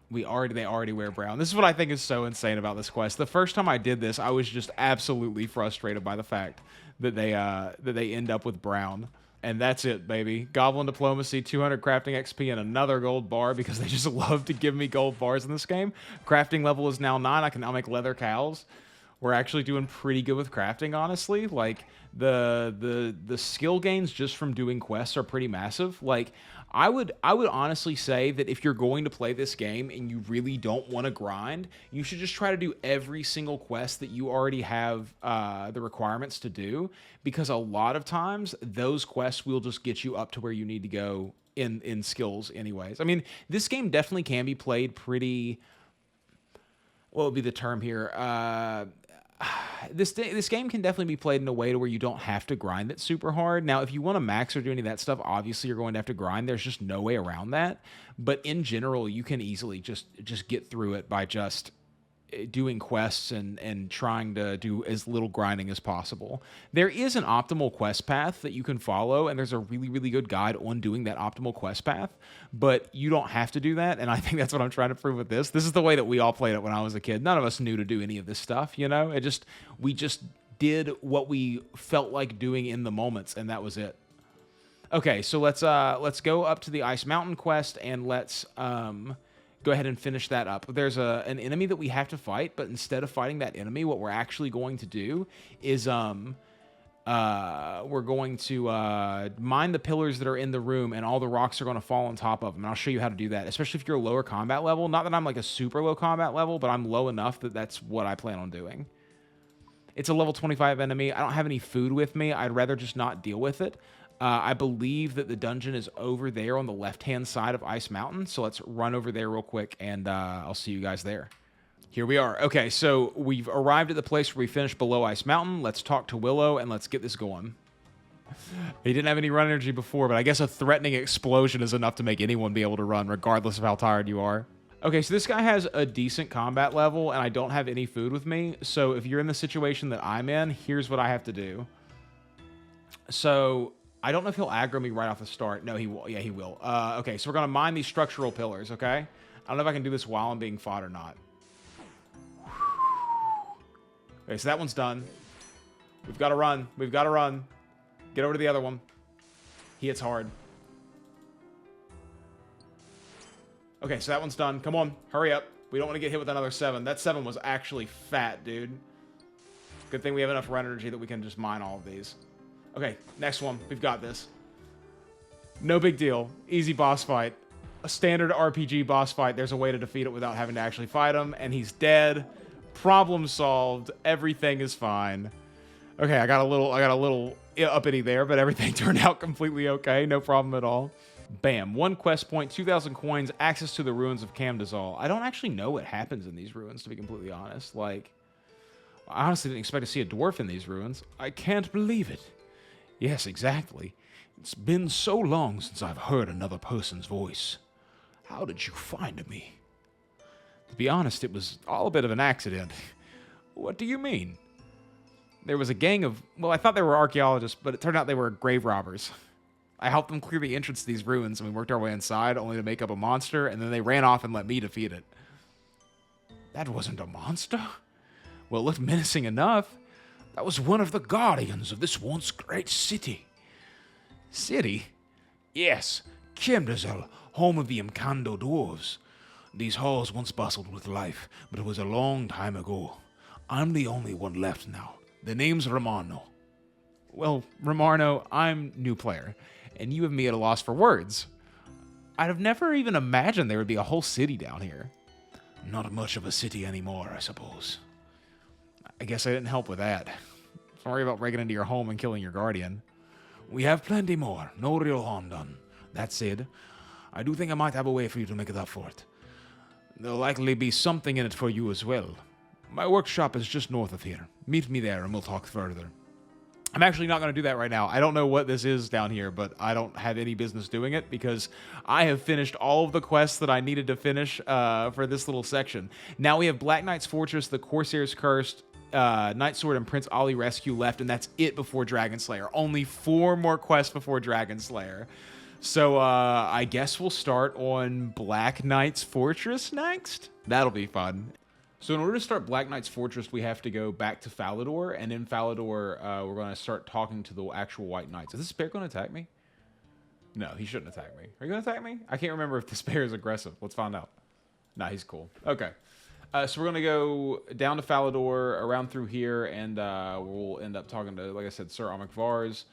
They already wear brown. This is what I think is so insane about this quest. The first time I did this, I was just absolutely frustrated by the fact that they end up with brown. And that's it, baby. Goblin Diplomacy, 200 crafting XP, and another gold bar because they just love to give me gold bars in this game. Crafting level is now 9. I can now make leather cows. We're actually doing pretty good with crafting, honestly. Like, the skill gains just from doing quests are pretty massive. Like, I would honestly say that if you're going to play this game and you really don't want to grind, you should just try to do every single quest that you already have the requirements to do, because a lot of times those quests will just get you up to where you need to go in skills anyways. I mean, this game definitely can be played pretty... What would be the term here? this game can definitely be played in a way to where you don't have to grind it super hard. Now, if you want to max or do any of that stuff, obviously you're going to have to grind. There's just no way around that. But in general, you can easily just get through it by just doing quests and trying to do as little grinding as possible. There is an optimal quest path that you can follow, and there's a really, really good guide on doing that optimal quest path, but you don't have to do that, and I think that's what I'm trying to prove with this. This is the way that we all played it when I was a kid. None of us knew to do any of this stuff, you know? We just did what we felt like doing in the moments, and that was it. Okay, so let's go up to the Ice Mountain quest, and let's go ahead and finish that up. There's an enemy that we have to fight, but instead of fighting that enemy, what we're actually going to do is we're going to mine the pillars that are in the room, and all the rocks are going to fall on top of them. And I'll show you how to do that, especially if you're a lower combat level. Not that I'm like a super low combat level, but I'm low enough that that's what I plan on doing. It's a level 25 enemy. I don't have any food with me. I'd rather just not deal with it. I believe that the dungeon is over there on the left-hand side of Ice Mountain, so let's run over there real quick, and I'll see you guys there. Here we are. Okay, so we've arrived at the place where we finished below Ice Mountain. Let's talk to Willow, and let's get this going. He didn't have any run energy before, but I guess a threatening explosion is enough to make anyone be able to run, regardless of how tired you are. Okay, so this guy has a decent combat level, and I don't have any food with me, so if you're in the situation that I'm in, here's what I have to do. So I don't know if he'll aggro me right off the start. No, he will. Yeah, he will. Okay, so we're going to mine these structural pillars, okay? I don't know if I can do this while I'm being fought or not. Okay, so that one's done. We've got to run. We've got to run. Get over to the other one. He hits hard. Okay, so that one's done. Come on, hurry up. We don't want to get hit with another 7. That 7 was actually fat, dude. Good thing we have enough run energy that we can just mine all of these. Okay, next one. We've got this. No big deal. Easy boss fight. A standard RPG boss fight. There's a way to defeat it without having to actually fight him. And he's dead. Problem solved. Everything is fine. Okay, I got a little uppity there, but everything turned out completely okay. No problem at all. Bam. 1 quest point, 2,000 coins, access to the ruins of Camdazal. I don't actually know what happens in these ruins, to be completely honest. Like, I honestly didn't expect to see a dwarf in these ruins. I can't believe it. Yes, exactly. It's been so long since I've heard another person's voice. How did you find me? To be honest, it was all a bit of an accident. What do you mean? There was a gang of... Well, I thought they were archaeologists, but it turned out they were grave robbers. I helped them clear the entrance to these ruins, and we worked our way inside, only to make up a monster, and then they ran off and let me defeat it. That wasn't a monster? Well, it looked menacing enough. That was one of the guardians of this once great city. City? Yes, Camdazal, home of the Mkando dwarves. These halls once bustled with life, but it was a long time ago. I'm the only one left now. The name's Romano. Well, Romano, I'm new player, and you have me at a loss for words. I'd have never even imagined there would be a whole city down here. Not much of a city anymore, I suppose. I guess I didn't help with that. Sorry about breaking into your home and killing your guardian. We have plenty more. No real harm done. That said, I do think I might have a way for you to make it up for it. There'll likely be something in it for you as well. My workshop is just north of here. Meet me there and we'll talk further. I'm actually not going to do that right now. I don't know what this is down here, but I don't have any business doing it because I have finished all of the quests that I needed to finish for this little section. Now we have Black Knight's Fortress, the Corsair's Cursed, Night Sword, and Prince Ali Rescue left, and that's it before Dragon Slayer. Only 4 more quests before Dragon Slayer. So I guess we'll start on Black Knight's Fortress next. That'll be fun. So in order to start Black Knight's Fortress, we have to go back to Falador, and in Falador, we're going to start talking to the actual White Knights. Is this bear going to attack me? No, he shouldn't attack me. Are you going to attack me? I can't remember if this bear is aggressive. Let's find out. Nah, he's cool. Okay. So we're going to go down to Falador, around through here, and we'll end up talking to, like I said, Sir Amik Vars.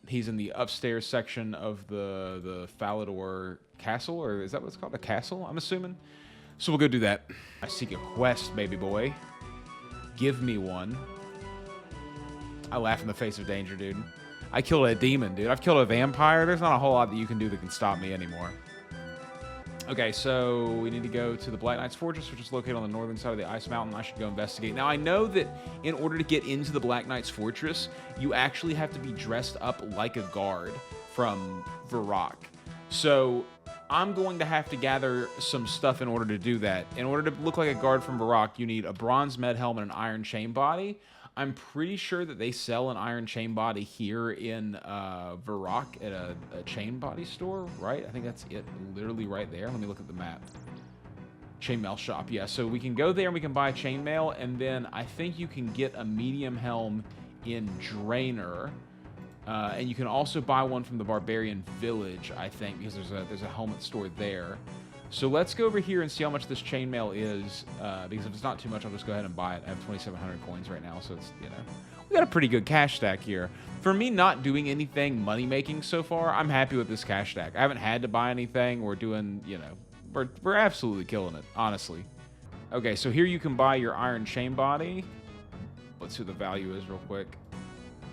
He's in the upstairs section of the Falador castle, or is that what it's called? A castle, I'm assuming? So we'll go do that. I seek a quest, baby boy. Give me one. I laugh in the face of danger, dude. I killed a demon, dude. I've killed a vampire. There's not a whole lot that you can do that can stop me anymore. Okay, so we need to go to the Black Knight's Fortress, which is located on the northern side of the Ice Mountain. I should go investigate. Now, I know that in order to get into the Black Knight's Fortress, you actually have to be dressed up like a guard from Varrock. So I'm going to have to gather some stuff in order to do that. In order to look like a guard from Varrock, you need a bronze med helm and an iron chain body. I'm pretty sure that they sell an iron chain body here in Varrock at a chain body store, right? I think that's it, literally right there. Let me look at the map. Chainmail shop, yeah. So we can go there and we can buy chainmail, and then I think you can get a medium helm in Draenor. And you can also buy one from the Barbarian Village, I think, because there's a helmet store there. So let's go over here and see how much this chainmail is, because if it's not too much, I'll just go ahead and buy it. I have 2,700 coins right now, so it's, you know, we got a pretty good cash stack here. For me not doing anything money-making so far, I'm happy with this cash stack. I haven't had to buy anything. We're doing, you know, we're absolutely killing it, honestly. Okay, so here you can buy your iron chain body. Let's see what the value is real quick.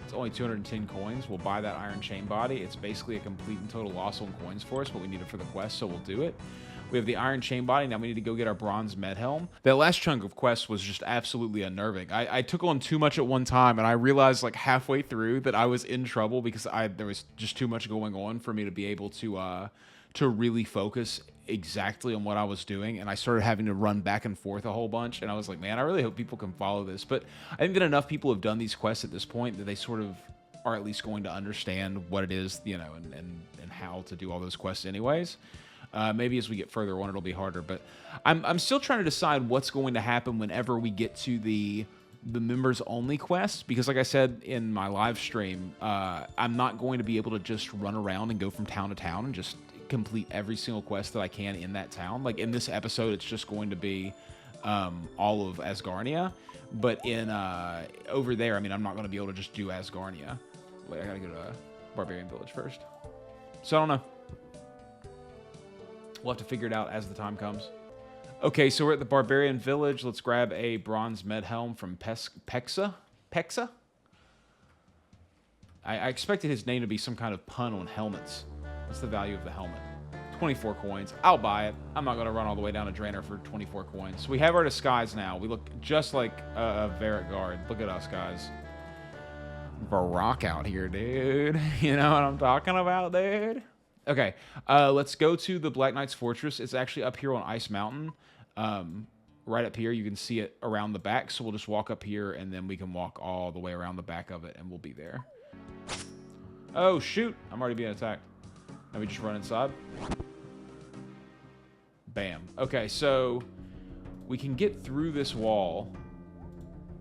It's only 210 coins. We'll buy that iron chain body. It's basically a complete and total loss on coins for us, but we need it for the quest, so we'll do it. We have the iron chain body. Now we need to go get our bronze med helm. That last chunk of quests was just absolutely unnerving. I took on too much at one time, and I realized like halfway through that I was in trouble because there was just too much going on for me to be able to really focus exactly on what I was doing, and I started having to run back and forth a whole bunch, and I was like, man, I really hope people can follow this. But I think that enough people have done these quests at this point that they sort of are at least going to understand what it is, you know, and how to do all those quests anyways. Maybe as we get further on, it'll be harder, but I'm still trying to decide what's going to happen whenever we get to the members only quest, because like I said in my live stream, I'm not going to be able to just run around and go from town to town and just complete every single quest that I can in that town. Like in this episode, it's just going to be all of Asgarnia, but in over there, I mean, I'm not going to be able to just do Asgarnia. Wait, I gotta go to Barbarian Village first. So I don't know. We'll have to figure it out as the time comes. Okay, so we're at the Barbarian Village. Let's grab a bronze med helm from Pexa? I expected his name to be some kind of pun on helmets. What's the value of the helmet? 24 coins. I'll buy it. I'm not going to run all the way down to Draenor for 24 coins. So we have our disguise now. We look just like a Varrock guard. Look at us, guys. Varrock out here, dude. You know what I'm talking about, dude? Okay, let's go to the Black Knight's Fortress. It's actually up here on Ice Mountain. Right up here, you can see it around the back. So we'll just walk up here, and then we can walk all the way around the back of it, and we'll be there. Oh, shoot. I'm already being attacked. Let me just run inside. Bam. Okay, so we can get through this wall,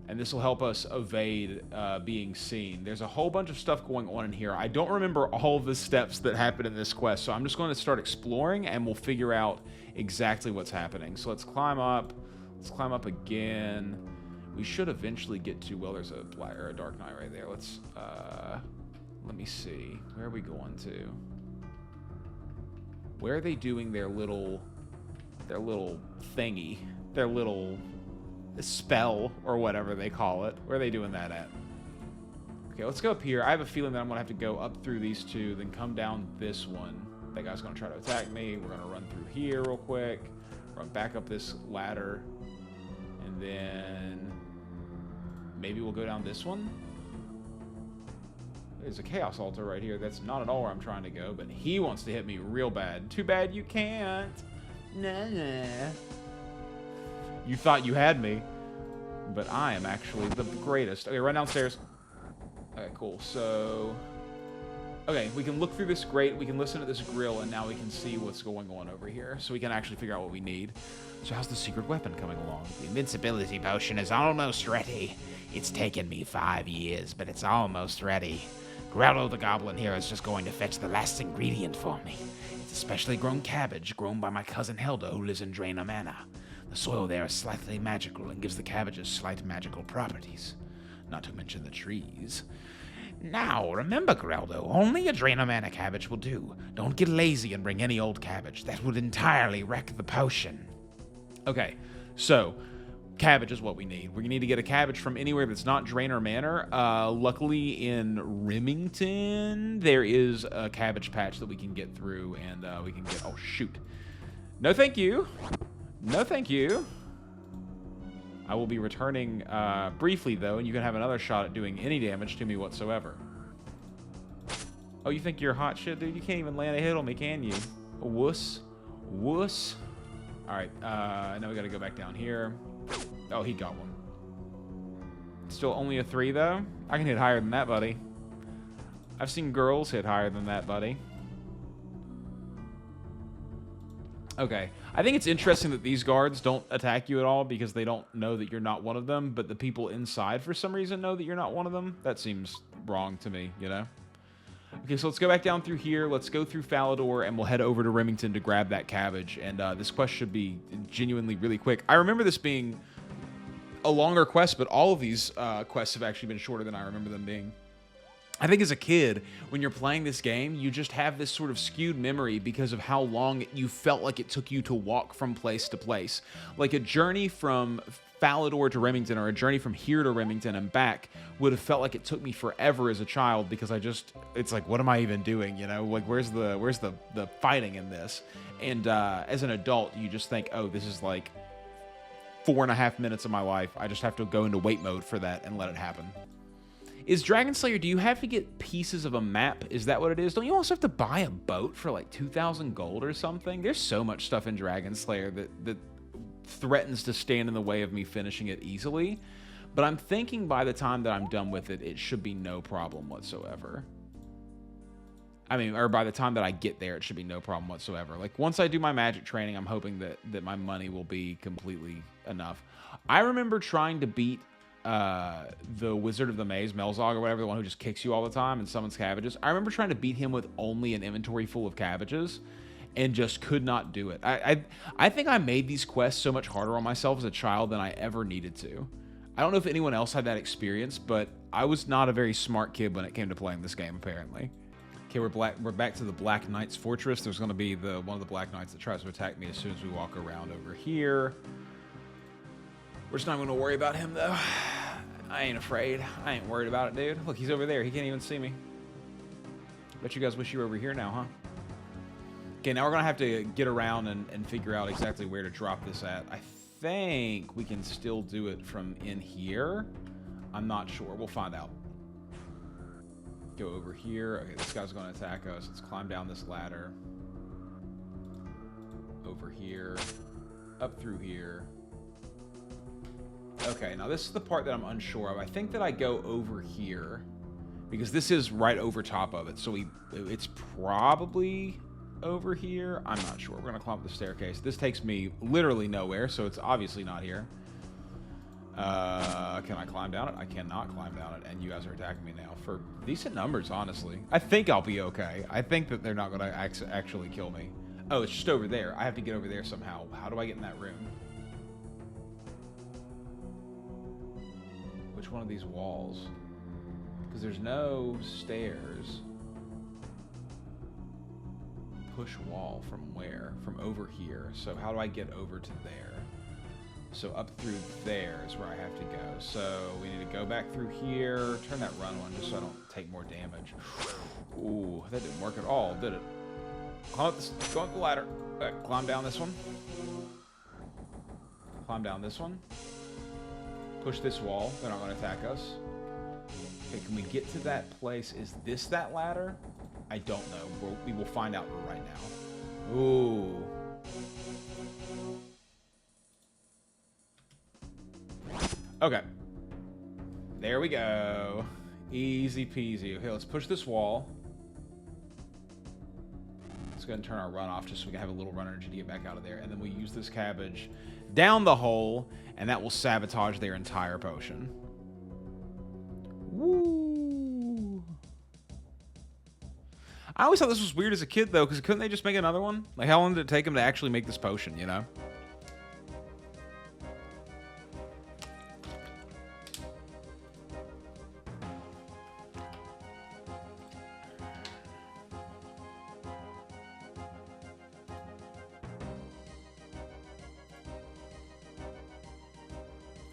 and this will help us evade being seen. There's a whole bunch of stuff going on in here. I don't remember all of the steps that happen in this quest, so I'm just going to start exploring, and we'll figure out exactly what's happening. So let's climb up. Let's climb up again. We should eventually get to, well, there's a Dark Knight right there. Let's, let me see. Where are we going to? Where are they doing their little thingy? Their little spell, or whatever they call it. Where are they doing that at? Okay, let's go up here. I have a feeling that I'm going to have to go up through these two, then come down this one. That guy's going to try to attack me. We're going to run through here real quick. Run back up this ladder. And then maybe we'll go down this one. There's a Chaos Altar right here. That's not at all where I'm trying to go, but he wants to hit me real bad. Too bad you can't. Nah. You thought you had me, but I am actually the greatest. Okay, run downstairs. Okay, cool. So, okay, we can look through this grate, we can listen to this grill, and now we can see what's going on over here. So we can actually figure out what we need. So how's the secret weapon coming along? The invincibility potion is almost ready. It's taken me 5 years, but it's almost ready. Growlo the Goblin here is just going to fetch the last ingredient for me. It's a specially grown cabbage grown by my cousin Helda, who lives in Draenor Manor. The soil there is slightly magical and gives the cabbages slight magical properties. Not to mention the trees. Now, remember, Growlo, only a Draenor Manor cabbage will do. Don't get lazy and bring any old cabbage. That would entirely wreck the potion. Okay, so cabbage is what we need. We need to get a cabbage from anywhere that's not Draenor Manor. Luckily in Remington, there is a cabbage patch that we can get through, and we can get, oh shoot. No, thank you. No, thank you. I will be returning briefly, though, and you can have another shot at doing any damage to me whatsoever. Oh, you think you're hot shit, dude? You can't even land a hit on me, can you? Wuss. Wuss. All right, now we got to go back down here. Oh, he got one. Still only a 3, though. I can hit higher than that, buddy. I've seen girls hit higher than that, buddy. Okay. I think it's interesting that these guards don't attack you at all because they don't know that you're not one of them, but the people inside, for some reason, know that you're not one of them. That seems wrong to me, you know? Okay, so let's go back down through here. Let's go through Falador, and we'll head over to Remington to grab that cabbage. And this quest should be genuinely really quick. I remember this being a longer quest, but all of these quests have actually been shorter than I remember them being. I think as a kid, when you're playing this game, you just have this sort of skewed memory because of how long you felt like it took you to walk from place to place. Like a journey from Falador to Remington, or a journey from here to Remington and back, would have felt like it took me forever as a child because it's like, what am I even doing? You know, like where's the fighting in this? And as an adult, you just think, oh, this is like 4.5 minutes of my life. I just have to go into wait mode for that and let it happen. Is Dragon Slayer, do you have to get pieces of a map? Is that what it is? Don't you also have to buy a boat for like 2,000 gold or something? There's so much stuff in Dragon Slayer that threatens to stand in the way of me finishing it easily. But I'm thinking by the time that I'm done with it, it should be no problem whatsoever. I mean, or by the time that I get there, it should be no problem whatsoever. Like, once I do my magic training, I'm hoping that my money will be completely enough. I remember trying to beat the Wizard of the Maze, Melzog or whatever, the one who just kicks you all the time and summons cabbages. I remember trying to beat him with only an inventory full of cabbages and just could not do it. I think I made these quests so much harder on myself as a child than I ever needed to. I don't know if anyone else had that experience, but I was not a very smart kid when it came to playing this game, apparently. Okay, we're back to the Black Knight's fortress. There's going to be one of the Black Knights that tries to attack me as soon as we walk around over here. We're just not going to worry about him, though. I ain't afraid. I ain't worried about it, dude. Look, he's over there. He can't even see me. Bet you guys wish you were over here now, huh? Okay, now we're going to have to get around and figure out exactly where to drop this at. I think we can still do it from in here. I'm not sure. We'll find out. Go over here. Okay, this guy's going to attack us. Let's climb down this ladder. Over here. Up through here. Okay, now this is the part that I'm unsure of. I think that I go over here because this is right over top of it. So it's probably over here. I'm not sure. We're going to climb up the staircase. This takes me literally nowhere, so it's obviously not here. Can I climb down it? I cannot climb down it, and you guys are attacking me now for decent numbers, honestly. I think I'll be okay. I think that they're not going to actually kill me. Oh, it's just over there. I have to get over there somehow. How do I get in that room? Which one of these walls? Because there's no stairs. Push wall from where? From over here. So how do I get over to there? So up through there is where I have to go. So we need to go back through here. Turn that run on just so I don't take more damage. Ooh, that didn't work at all, did it? Go up the ladder. Right, climb down this one. Climb down this one. Push this wall. They're not going to attack us. Okay, can we get to that place? Is this that ladder? I don't know. We will find out right now. Ooh. Okay. There we go. Easy peasy. Okay, let's push this wall. Let's go ahead and turn our run off just so we can have a little run energy to get back out of there. And then we use this cabbage down the hole, and that will sabotage their entire potion. Woo! I always thought this was weird as a kid, though, because couldn't they just make another one? Like, how long did it take them to actually make this potion, you know?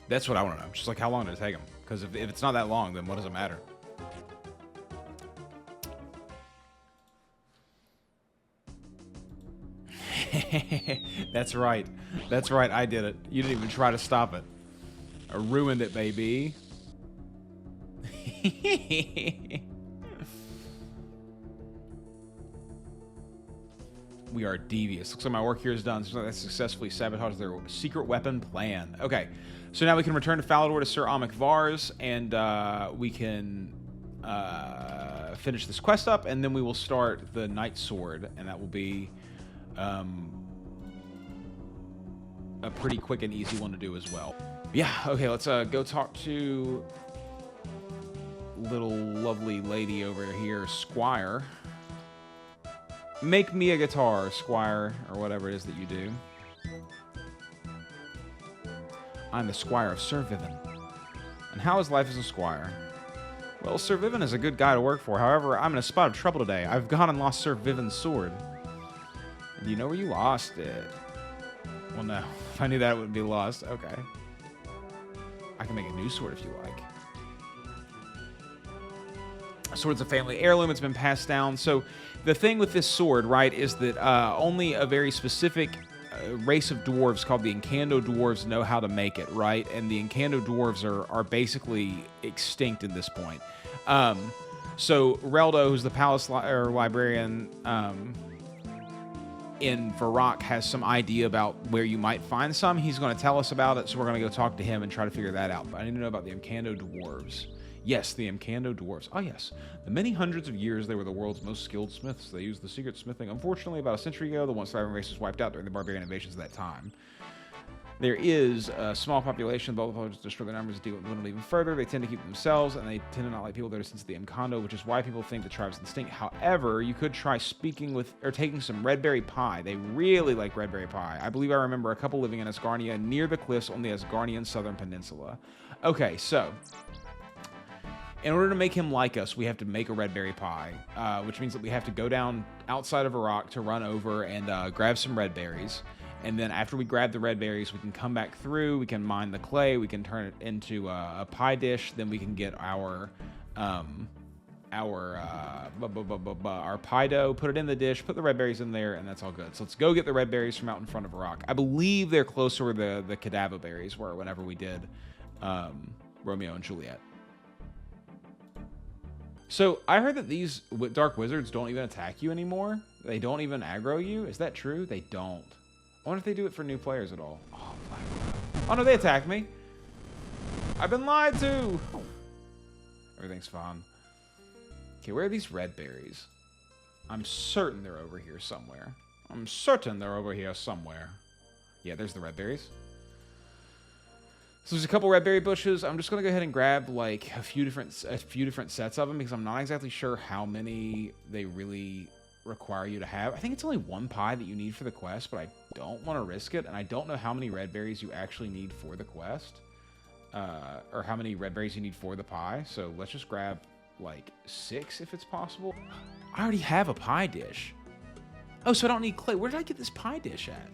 That's what I want to know. Just like, how long did it take them? Because if it's not that long, then what does it matter? That's right. That's right. I did it. You didn't even try to stop it. I ruined it, baby. We are devious. Looks like my work here is done. So I successfully sabotaged their secret weapon plan. Okay. So now we can return to Falador to Sir Amik Vars, and we can finish this quest up, and then we will start the Night Sword, and that will be a pretty quick and easy one to do as well. Yeah, okay, let's go talk to little lovely lady over here, Squire. Make me a guitar, Squire, or whatever it is that you do. I'm the Squire of Sir Vivian. And how is life as a Squire? Well, Sir Vivian is a good guy to work for. However, I'm in a spot of trouble today. I've gone and lost Sir Vivian's sword. Do you know where you lost it? Well, no. If I knew that, it wouldn't be lost. Okay. I can make a new sword if you like. Sword's a family heirloom. It's been passed down. So the thing with this sword, right, is that only a very specific race of dwarves called the Incando dwarves know how to make it, right? And the Incando dwarves are basically extinct at this point. So Reldo, who's the palace librarian in Varrock, has some idea about where you might find some. He's going to tell us about it, so we're going to go talk to him and try to figure that out. But I need to know about the Incando dwarves. Yes, the Incando dwarves. Oh, yes. The many hundreds of years they were the world's most skilled smiths. They used the secret smithing. Unfortunately, about a century ago, the once thriving race was wiped out during the barbarian invasions of that time. There is a small population. Both of them destroy their numbers and deal with them even further. They tend to keep themselves, and they tend to not like people that are sense of the Incando, which is why people think the tribe's instinct. However, you could try speaking with, or taking some redberry pie. They really like redberry pie. I believe I remember a couple living in Asgarnia near the cliffs on the Asgarnian southern peninsula. Okay, so in order to make him like us, we have to make a redberry pie, which means that we have to go down outside of Varrock to run over and grab some red berries. And then after we grab the red berries, we can come back through, we can mine the clay, we can turn it into a pie dish, then we can get our pie dough, put it in the dish, put the red berries in there, and that's all good. So let's go get the red berries from out in front of Varrock. I believe they're closer where the cadaver berries were whenever we did Romeo and Juliet. So I heard that these dark wizards don't even attack you anymore. They don't even aggro you. Is that true? They don't. I wonder if they do it for new players at all. Oh no, they attacked me. I've been lied to. Everything's fine. Okay, where are these red berries? I'm certain they're over here somewhere. I'm certain they're over here somewhere. Yeah, there's the red berries. So there's a couple red berry bushes. I'm just gonna go ahead and grab like a few different sets of them because I'm not exactly sure how many they really require you to have. I think it's only one pie that you need for the quest, but I don't want to risk it, and I don't know how many red berries you actually need for the quest, or how many red berries you need for the pie. So let's just grab like 6 if it's possible. I already have a pie dish. Oh, so I don't need clay. Where did I get this pie dish at?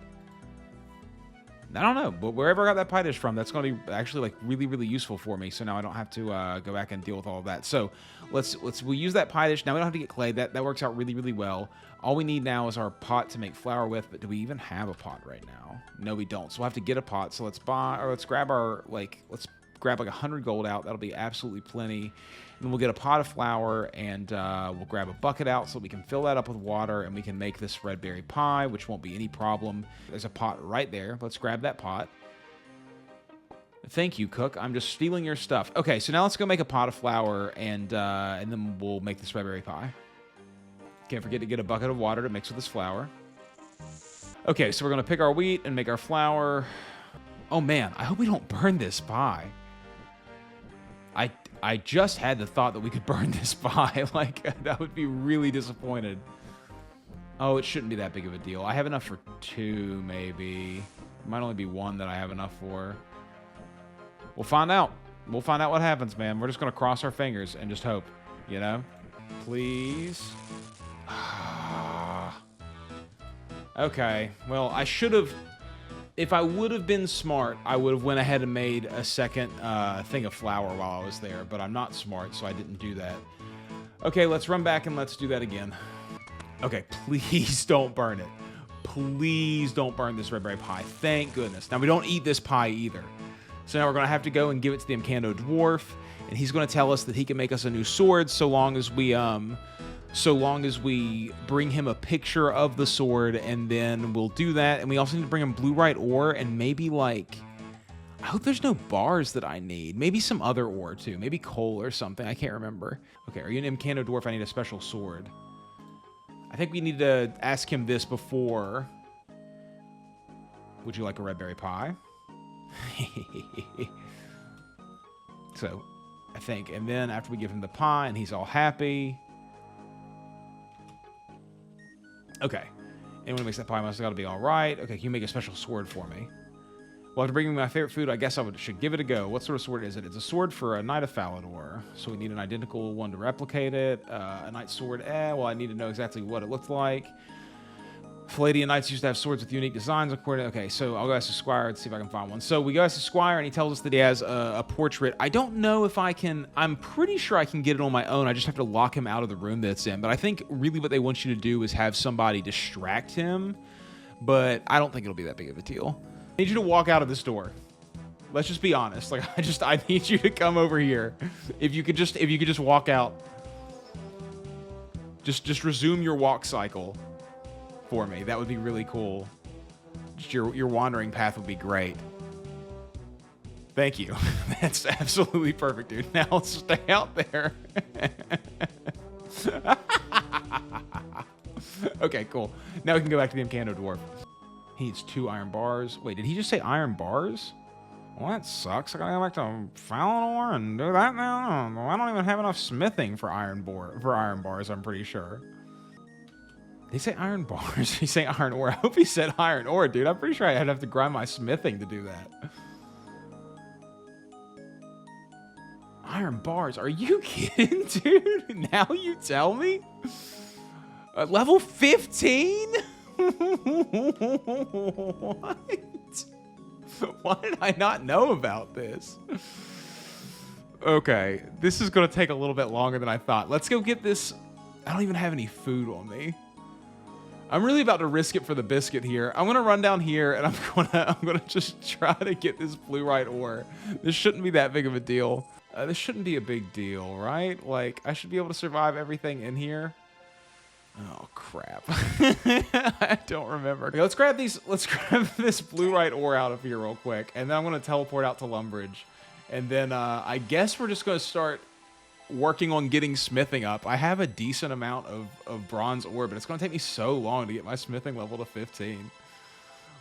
I don't know, but wherever I got that pie dish from, that's going to be actually like really, really useful for me. So now I don't have to go back and deal with all of that. So we'll use that pie dish. Now we don't have to get clay. That works out really, really well. All we need now is our pot to make flour with. But do we even have a pot right now? No, we don't. So we'll have to get a pot. So let's grab let's grab like 100 gold out. That'll be absolutely plenty. And we'll get a pot of flour, and we'll grab a bucket out so we can fill that up with water, and we can make this red berry pie, which won't be any problem. There's a pot right there. Let's grab that pot. Thank you, cook. I'm just stealing your stuff. Okay, so now let's go make a pot of flour, and then we'll make this red berry pie. Can't forget to get a bucket of water to mix with this flour. Okay, so we're going to pick our wheat and make our flour. Oh, man, I hope we don't burn this pie. I just had the thought that we could burn this pie. Like, that would be really disappointed. Oh, it shouldn't be that big of a deal. I have enough for 2, maybe. It might only be 1 that I have enough for. We'll find out. We'll find out what happens, man. We're just going to cross our fingers and just hope, you know? Please. Okay. Well, I should have... If I would have been smart, I would have went ahead and made a second thing of flour while I was there, but I'm not smart, so I didn't do that. Okay, let's run back and let's do that again. Okay, please don't burn it. Please don't burn this red berry pie. Thank goodness. Now, we don't eat this pie either. So now we're going to have to go and give it to the Amcando Dwarf, and he's going to tell us that he can make us a new sword so long as we bring him a picture of the sword, and then we'll do that. And we also need to bring him bluerite ore and maybe, like, I hope there's no bars that I need. Maybe some other ore, too. Maybe coal or something. I can't remember. Okay, are you an Amcando Dwarf? I need a special sword. I think we need to ask him this before. Would you like a red berry pie? So, I think. And then after we give him the pie and he's all happy. Okay. Anyone who makes that pie must have got to be all right. Okay, can you make a special sword for me? Well, after bringing me my favorite food, I guess I should give it a go. What sort of sword is it? It's a sword for a Knight of Falador. So we need an identical one to replicate it. A Knight sword. Well, I need to know exactly what it looks like. Palladian Knights used to have swords with unique designs. Okay, so I'll go ask the Squire and see if I can find one. So we go ask the Squire, and he tells us that he has a portrait. I don't know if I can... I'm pretty sure I can get it on my own. I just have to lock him out of the room that it's in. But I think really what they want you to do is have somebody distract him. But I don't think it'll be that big of a deal. I need you to walk out of this door. Let's just be honest. Like, I need you to come over here. If you could just walk out. Just resume your walk cycle for me. That would be really cool. Just your wandering path would be great. Thank you. That's absolutely perfect, dude. Now stay out there. Okay, cool. Now we can go back to the Amcando Dwarf. He needs 2 iron bars. Wait, did he just say iron bars? Well, that sucks. I gotta go back to Falador and do that now. I don't even have enough smithing for iron bars, I'm pretty sure. Did he say iron bars? Did he say iron ore? I hope he said iron ore, dude. I'm pretty sure I'd have to grind my smithing to do that. Iron bars? Are you kidding, dude? Now you tell me? Level 15? What? Why did I not know about this? Okay, this is going to take a little bit longer than I thought. Let's go get this. I don't even have any food on me. I'm really about to risk it for the biscuit here. I'm going to run down here and I'm going to just try to get this bluerite ore. This shouldn't be that big of a deal. This shouldn't be a big deal, right? Like, I should be able to survive everything in here. Oh, crap. I don't remember. Okay, let's grab this bluerite ore out of here real quick. And then I'm going to teleport out to Lumbridge. And then I guess we're just going to start working on getting smithing up. I have a decent amount of bronze ore, but it's going to take me so long to get my smithing level to 15.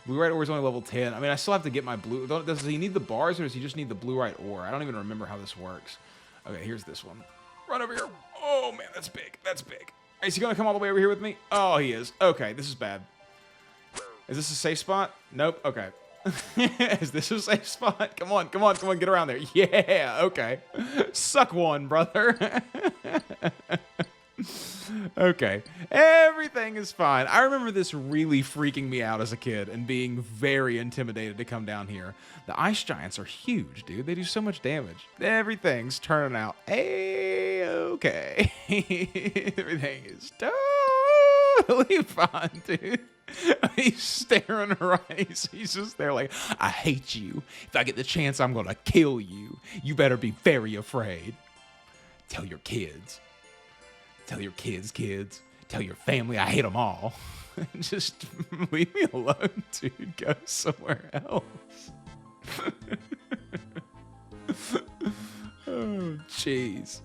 Bluerite ore is only level 10. I mean, I still have to get my blue... Does he need the bars or does he just need the bluerite ore? I don't even remember how this works. Okay, here's this one. Run over here. Oh, man, that's big. That's big. Is he going to come all the way over here with me? Oh, he is. Okay, this is bad. Is this a safe spot? Nope. Okay. Is this a safe spot? Come on, come on, come on, get around there. Yeah, okay. Suck one, brother. Okay. Everything is fine. I remember this really freaking me out as a kid and being very intimidated to come down here. The ice giants are huge, dude. They do so much damage. Everything's turning out A-okay. Everything is totally fine, dude. He's staring right. He's just there like, I hate you. If I get the chance, I'm going to kill you. You better be very afraid. Tell your kids. Tell your kids. Tell your family I hate them all. Just leave me alone, dude. Go somewhere else. Oh, jeez.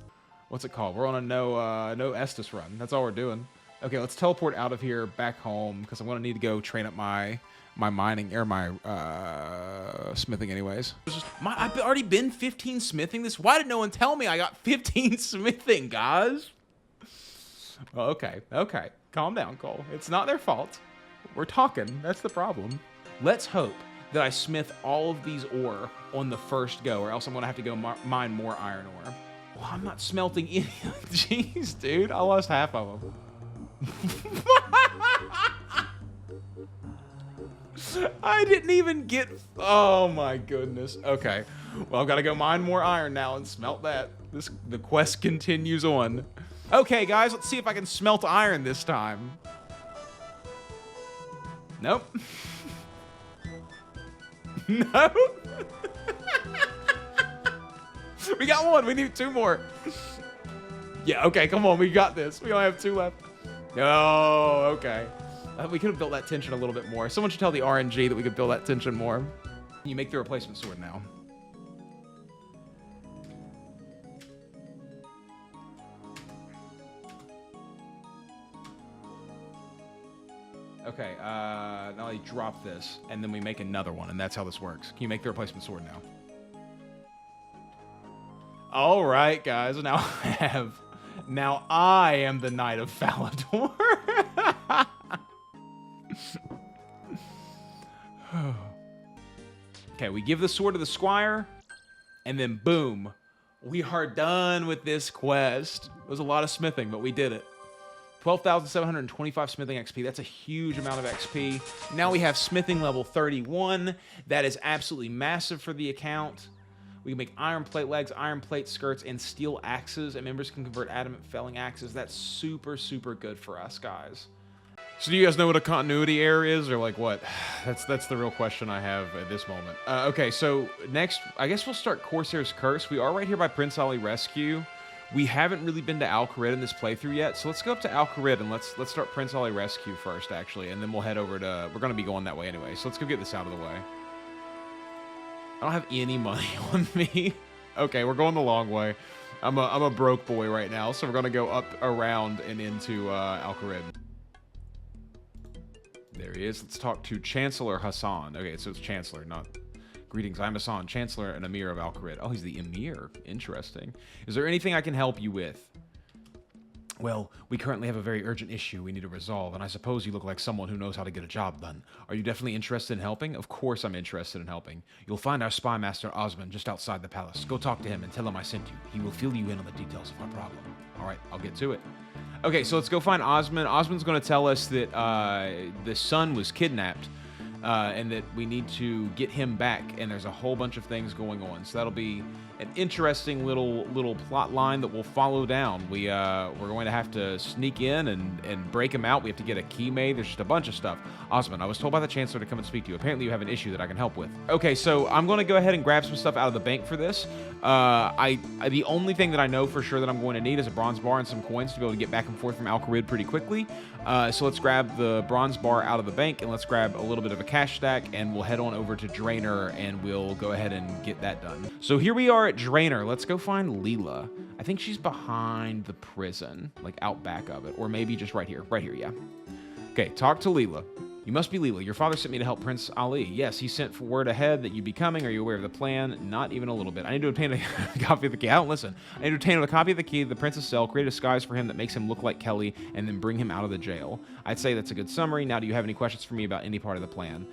What's it called? We're on a no Estus run. That's all we're doing. Okay, let's teleport out of here back home because I'm going to need to go train up my mining or my smithing anyways. I've already been 15 smithing this. Why did no one tell me I got 15 smithing, guys? Well, okay. Calm down, Cole. It's not their fault. We're talking. That's the problem. Let's hope that I smith all of these ore on the first go, or else I'm going to have to go mine more iron ore. Well, I'm not smelting any. Jeez, dude. I lost half of them. I didn't even get... Oh, my goodness. Okay. Well, I've got to go mine more iron now and smelt that. The quest continues on. Okay, guys, let's see if I can smelt iron this time. Nope. No. We got one. We need 2 more. Yeah, okay, come on. We got this. We only have 2 left. Oh, okay. We could have built that tension a little bit more. Someone should tell the RNG that we could build that tension more. You make the replacement sword now. Okay, now I drop this, and then we make another one, and that's how this works. Can you make the replacement sword now? All right, guys. Now I am the Knight of Falador. Okay, we give the sword to the squire, and then boom, we are done with this quest. It was a lot of smithing, but we did it. 12,725 smithing XP. That's a huge amount of XP. Now we have smithing level 31. That is absolutely massive for the account. We can make iron plate legs, iron plate skirts, and steel axes, and members can convert adamant felling axes. That's super, super good for us, guys. So do you guys know what a continuity error is, or like what? That's the real question I have at this moment. Okay, so next, I guess we'll start Corsair's Curse. We are right here by Prince Ali Rescue. We haven't really been to Al Kharid in this playthrough yet, so let's go up to Al Kharid and let's start Prince Ali Rescue first, actually, and then we'll head over to... We're going to be going that way anyway, so let's go get this out of the way. I don't have any money on me. Okay, we're going the long way. I'm a broke boy right now, so we're going to go up, around, and into Al Kharid. There he is. Let's talk to Chancellor Hassan. Okay, so it's Chancellor, not... Greetings, I'm Hassan, Chancellor and Emir of Al Kharid. Oh, he's the Emir. Interesting. Is there anything I can help you with? Well, we currently have a very urgent issue we need to resolve, and I suppose you look like someone who knows how to get a job done. Are you definitely interested in helping? Of course I'm interested in helping. You'll find our spy master Osman just outside the palace. Go talk to him and tell him I sent you. He will fill you in on the details of our problem. All right, I'll get to it. Okay, so let's go find Osman. Osman's going to tell us that the son was kidnapped. And that we need to get him back, and there's a whole bunch of things going on. So that'll be an interesting little plot line that we'll follow down. We're going to have to sneak in and break him out. We have to get a key made. There's just a bunch of stuff. Osman, I was told by the Chancellor to come and speak to you. Apparently you have an issue that I can help with. Okay, so I'm going to go ahead and grab some stuff out of the bank for this. The only thing that I know for sure that I'm going to need is a bronze bar and some coins to be able to get back and forth from Al Kharid pretty quickly. So let's grab the bronze bar out of the bank, and let's grab a little bit of a cash stack, and we'll head on over to Draenor, and we'll go ahead and get that done. So here we are at Draenor. Let's go find Leela. I think she's behind the prison, like out back of it, or maybe just right here. Right here, yeah. Okay, talk to Leela. You must be Leela. Your father sent me to help Prince Ali. Yes, he sent for word ahead that you'd be coming. Are you aware of the plan? Not even a little bit. I need to obtain a copy of the key. I don't listen. I need to obtain a copy of the key to the prince's cell, create a disguise for him that makes him look like Kelly, and then bring him out of the jail. I'd say that's a good summary. Now, do you have any questions for me about any part of the plan?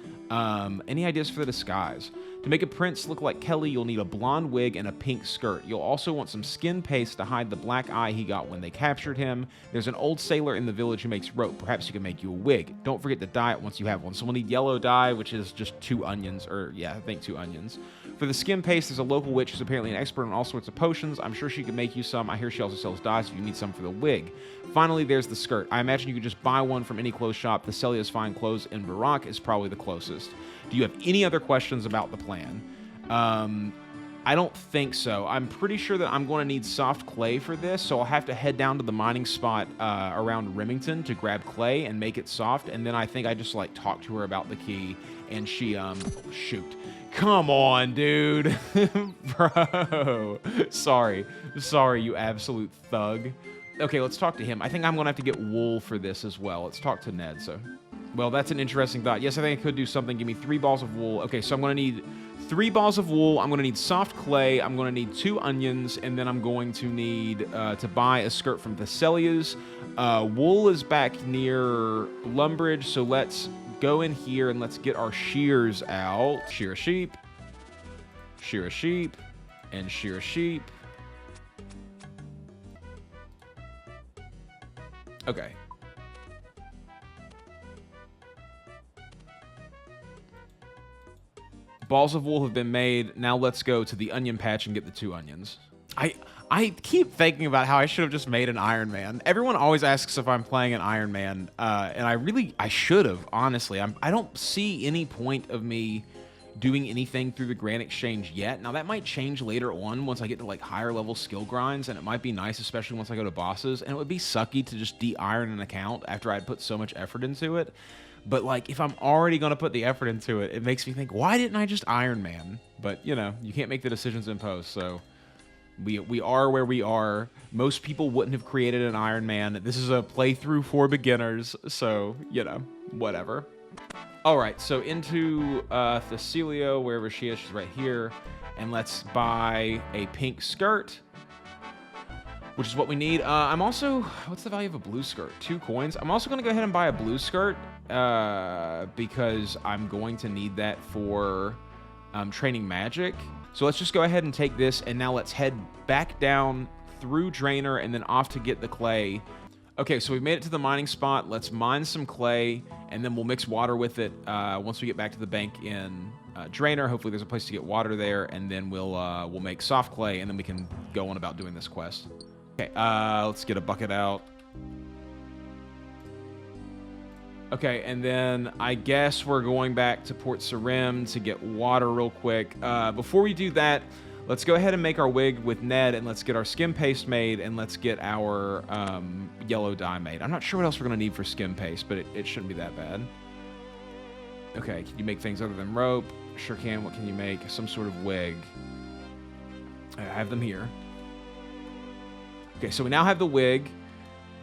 Any ideas for the disguise? To make a prince look like Kelly, you'll need a blonde wig and a pink skirt. You'll also want some skin paste to hide the black eye he got when they captured him. There's an old sailor in the village who makes rope. Perhaps he can make you a wig. Don't forget to dye it once you have one. So we'll need yellow dye, which is just 2 onions, or yeah, I think 2 onions. For the skin paste, there's a local witch who's apparently an expert on all sorts of potions. I'm sure she can make you some. I hear she also sells dyes if you need some for the wig. Finally, there's the skirt. I imagine you could just buy one from any clothes shop. The Celia's Fine Clothes in Barak is probably the closest. Do you have any other questions about the plan? I don't think so. I'm pretty sure that I'm going to need soft clay for this, so I'll have to head down to the mining spot around Remington to grab clay and make it soft, and then I think I just, like, talk to her about the key, and she, shoot. Come on, dude. Bro. Sorry, you absolute thug. Okay, let's talk to him. I think I'm going to have to get wool for this as well. Let's talk to Ned, so... Well, that's an interesting thought. Yes, I think I could do something. Give me 3 balls of wool. Okay, so I'm going to need 3 balls of wool. I'm going to need soft clay. I'm going to need 2 onions, and then I'm going to need to buy a skirt from Thessalia's. Wool is back near Lumbridge, so let's go in here and let's get our shears out. Shear a sheep, and shear a sheep. Okay. Balls of wool have been made. Now let's go to the onion patch and get the 2 onions. I keep thinking about how I should have just made an Iron Man. Everyone always asks if I'm playing an Iron Man, and I should have, honestly. I don't see any point of me doing anything through the Grand Exchange yet. Now, that might change later on once I get to, like, higher level skill grinds, and it might be nice, especially once I go to bosses, and it would be sucky to just de-iron an account after I'd put so much effort into it. But, like, if I'm already going to put the effort into it, it makes me think, why didn't I just Iron Man? But, you know, you can't make the decisions in post, so we are where we are. Most people wouldn't have created an Iron Man. This is a playthrough for beginners, so, you know, whatever. All right, so into Thessilio, wherever she is. She's right here. And let's buy a pink skirt, which is what we need. I'm also... What's the value of a blue skirt? 2 coins. I'm also going to go ahead and buy a blue skirt because I'm going to need that for training magic. So let's just go ahead and take this, and now let's head back down through Drainer and then off to get the clay. Okay, so we've made it to the mining spot. Let's mine some clay, and then we'll mix water with it once we get back to the bank in Drainer. Hopefully there's a place to get water there, and then we'll make soft clay, and then we can go on about doing this quest. Okay, let's get a bucket out. Okay, and then I guess we're going back to Port Sarim to get water real quick. Before we do that, let's go ahead and make our wig with Ned, and let's get our skim paste made, and let's get our yellow dye made. I'm not sure what else we're going to need for skim paste, but it shouldn't be that bad. Okay, can you make things other than rope? Sure can. What can you make? Some sort of wig. I have them here. Okay, so we now have the wig.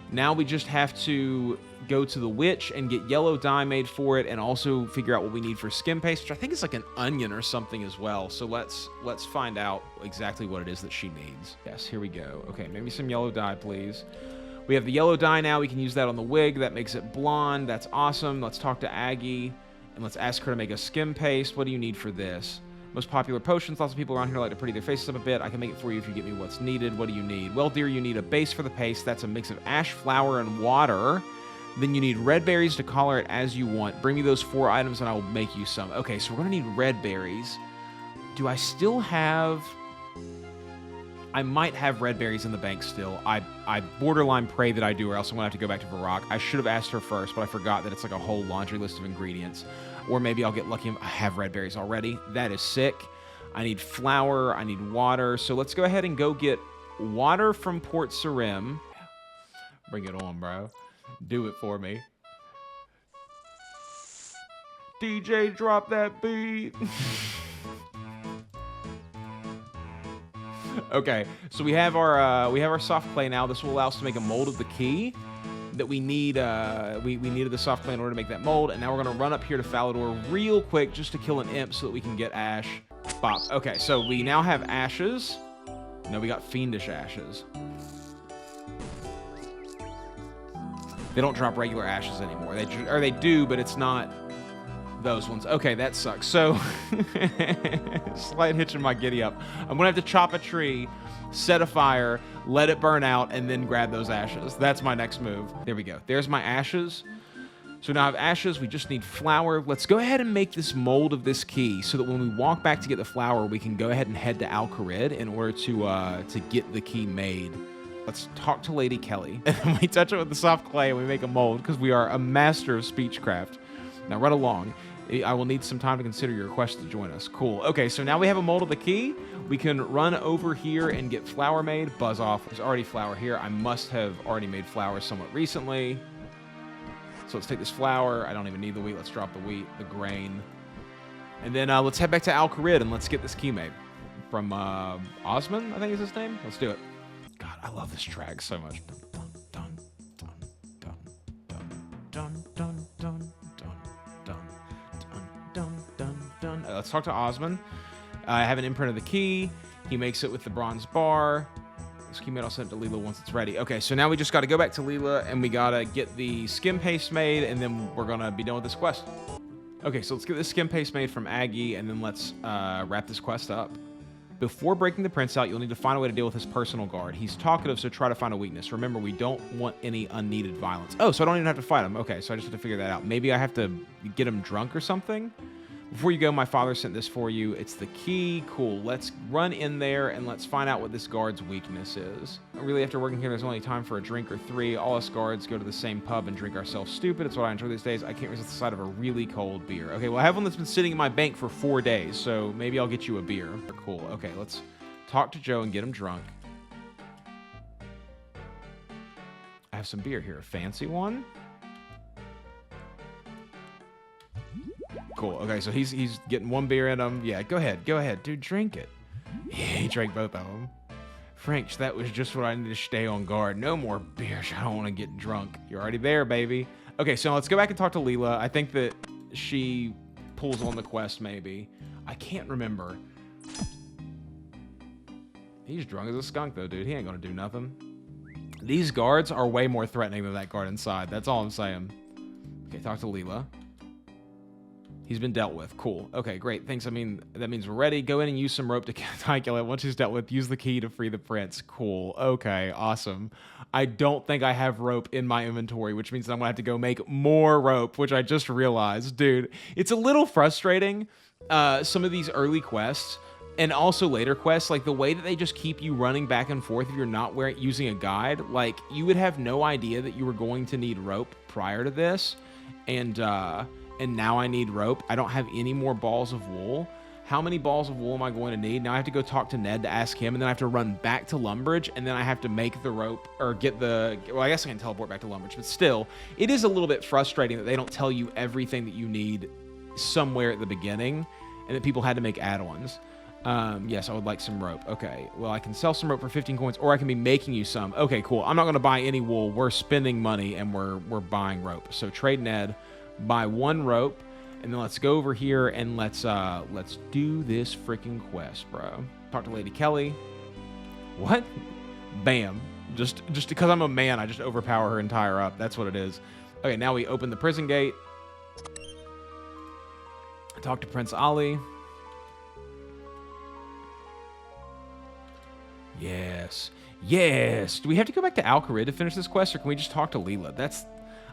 Now we just have to go to the witch and get yellow dye made for it, and also figure out what we need for skim paste, which I think is like an onion or something as well. So let's find out exactly what it is that she needs. Yes, here we go. Okay, maybe some yellow dye, please. We have the yellow dye now. We can use that on the wig. That makes it blonde. That's awesome. Let's talk to Aggie, and let's ask her to make a skim paste. What do you need for this? Most popular potions. Lots of people around here like to pretty their faces up a bit. I can make it for you if you get me what's needed. What do you need? Well, dear, you need a base for the paste. That's a mix of ash, flour, and water. Then you need red berries to color it as you want. Bring me those 4 items and I will make you some. Okay, so we're going to need red berries. Do I still have... I might have red berries in the bank still. I borderline pray that I do, or else I'm going to have to go back to Varrock. I should have asked her first, but I forgot that it's like a whole laundry list of ingredients. Or maybe I'll get lucky and I have red berries already. That is sick. I need flour. I need water. So let's go ahead and go get water from Port Sarim. Bring it on, bro. Do it for me. DJ, drop that beat. Okay, so we have our soft clay now. This will allow us to make a mold of the key that we need. We needed the soft clay in order to make that mold, and now we're gonna run up here to Falador real quick just to kill an imp so that we can get ash. Bop. Okay, so we now have ashes. No, we got fiendish ashes. They don't drop regular ashes anymore. They do, but it's not those ones. Okay, that sucks. So, slight hitch in my giddy up. I'm gonna have to chop a tree, set a fire, let it burn out, and then grab those ashes. That's my next move. There we go. There's my ashes. So now I have ashes. We just need flour. Let's go ahead and make this mold of this key so that when we walk back to get the flour, we can go ahead and head to Al-Kharid in order to get the key made. Let's talk to Lady Kelly. And we touch it with the soft clay and we make a mold because we are a master of speechcraft. Now run along. I will need some time to consider your request to join us. Cool. Okay, so now we have a mold of the key. We can run over here and get flour made. Buzz off. There's already flour here. I must have already made flour somewhat recently. So let's take this flour. I don't even need the wheat. Let's drop the wheat, the grain. And then let's head back to Al-Kharid and let's get this key made. From Osman, I think is his name. Let's do it. God, I love this track so much. Dun, dun, dun, dun, dun, dun, dun, dun, dun, dun, dun. Let's talk to Osman. I have an imprint of the key. He makes it with the bronze bar. This key made, I'll send it to Leela once it's ready. Okay, so now we just got to go back to Leela and we got to get the skim paste made, and then we're going to be done with this quest. Okay, so let's get this skim paste made from Aggie, and then let's wrap this quest up. Before breaking the prince out, you'll need to find a way to deal with his personal guard. He's talkative, so try to find a weakness. Remember, we don't want any unneeded violence. Oh, so I don't even have to fight him. Okay, so I just have to figure that out. Maybe I have to get him drunk or something? Before you go, my father sent this for you. It's the key. Cool. Let's run in there and let's find out what this guard's weakness is. Really, after working here, there's only time for a drink or 3. All us guards go to the same pub and drink ourselves stupid. It's what I enjoy these days. I can't resist the sight of a really cold beer. Okay, well, I have one that's been sitting in my bank for 4 days, so maybe I'll get you a beer. Cool. Okay, let's talk to Joe and get him drunk. I have some beer here. A fancy one? Cool. Okay, so he's getting 1 beer in him. Yeah, go ahead, dude, drink it. Yeah, he drank both of them. French, that was just what I need to stay on guard. No more beers. I don't want to get drunk. You're already there, baby. Okay, so let's go back and talk to Leela. I think that she pulls on the quest, maybe. I can't remember. He's drunk as a skunk, though, dude. He ain't gonna do nothing. These guards are way more threatening than that guard inside. That's all I'm saying. Okay, talk to Leela. He's been dealt with. Cool. Okay, great. Thanks. I mean, that means we're ready. Go in and use some rope to calculate. Once he's dealt with, use the key to free the prince. Cool. Okay, awesome. I don't think I have rope in my inventory, which means that I'm going to have to go make more rope, which I just realized. Dude, it's a little frustrating, some of these early quests, and also later quests, like the way that they just keep you running back and forth if you're not using a guide. Like, you would have no idea that you were going to need rope prior to this, and now I need rope. I don't have any more balls of wool. How many balls of wool am I going to need? Now I have to go talk to Ned to ask him, and then I have to run back to Lumbridge, and then I have to make the rope, or get the... Well, I guess I can teleport back to Lumbridge, but still, it is a little bit frustrating that they don't tell you everything that you need somewhere at the beginning, and that people had to make add-ons. Yes, I would like some rope. Okay, well, I can sell some rope for 15 coins, or I can be making you some. Okay, cool. I'm not going to buy any wool. We're spending money, and we're buying rope. So trade Ned, buy 1 rope, and then let's go over here and let's do this freaking quest, bro. Talk to Lady Kelly. What? Bam. Just because I'm a man, I just overpower her and tie her up. That's what it is. Okay, now we open the prison gate. Talk to Prince Ali. Yes. Yes. Do we have to go back to Alcarid to finish this quest, or can we just talk to Leela?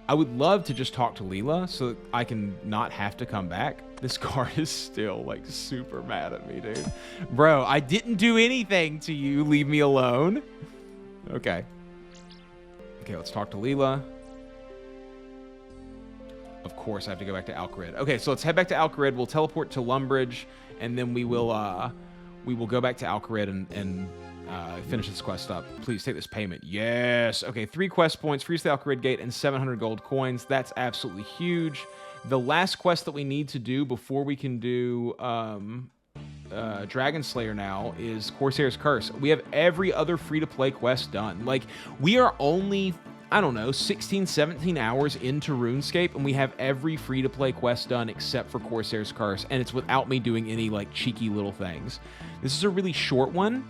I would love to just talk to Leela so that I can not have to come back. This guard is still, like, super mad at me, dude. Bro, I didn't do anything to you. Leave me alone. Okay. Okay, let's talk to Leela. Of course, I have to go back to Alcarid. Okay, so let's head back to Alcarid. We'll teleport to Lumbridge, and then we will go back to Alcarid and finish this quest up. Please take this payment. Yes. Okay, 3 quest points, freeze the Alcarid Gate, and 700 gold coins. That's absolutely huge. The last quest that we need to do before we can do Dragon Slayer now is Corsair's Curse. We have every other free-to-play quest done. Like, we are only, I don't know, 16, 17 hours into RuneScape, and we have every free-to-play quest done except for Corsair's Curse, and it's without me doing any, like, cheeky little things. This is a really short one.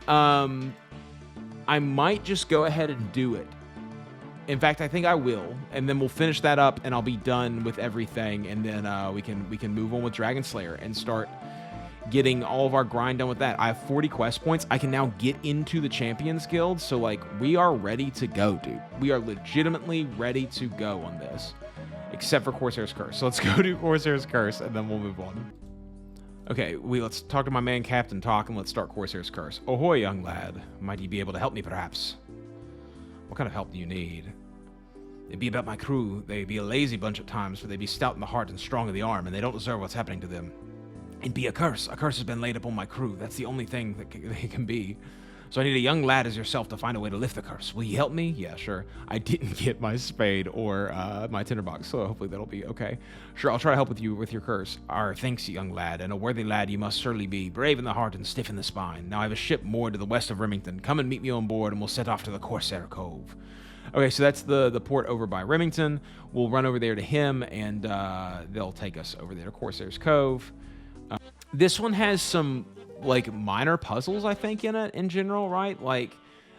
I might just go ahead and do it. In fact, I think I will, and then we'll finish that up, and I'll be done with everything, and then we can move on with Dragon Slayer and start getting all of our grind done with that. I have 40 quest points. I can now get into the Champions Guild, so, like, we are ready to go, dude. We are legitimately ready to go on this, except for Corsair's Curse. So let's go do Corsair's Curse, and then we'll move on. Okay, let's talk to my man Captain Talk, and let's start Corsair's Curse. Ahoy, young lad. Might you be able to help me, perhaps? What kind of help do you need? It'd be about my crew. They'd be a lazy bunch at times, but they'd be stout in the heart and strong in the arm, and they don't deserve what's happening to them. It'd be a curse. A curse has been laid upon my crew. That's the only thing that they can be. So I need a young lad as yourself to find a way to lift the curse. Will you help me? Yeah, sure. I didn't get my spade or my tinderbox, so hopefully that'll be okay. Sure, I'll try to help with you with your curse. Thanks, young lad, and a worthy lad you must certainly be, brave in the heart and stiff in the spine. Now I have a ship moored to the west of Remington. Come and meet me on board, and we'll set off to the Corsair Cove. Okay, so that's the port over by Remington. We'll run over there to him, and they'll take us over there to Corsair's Cove. This one has some, like, minor puzzles, I think, in it in general, right? Like,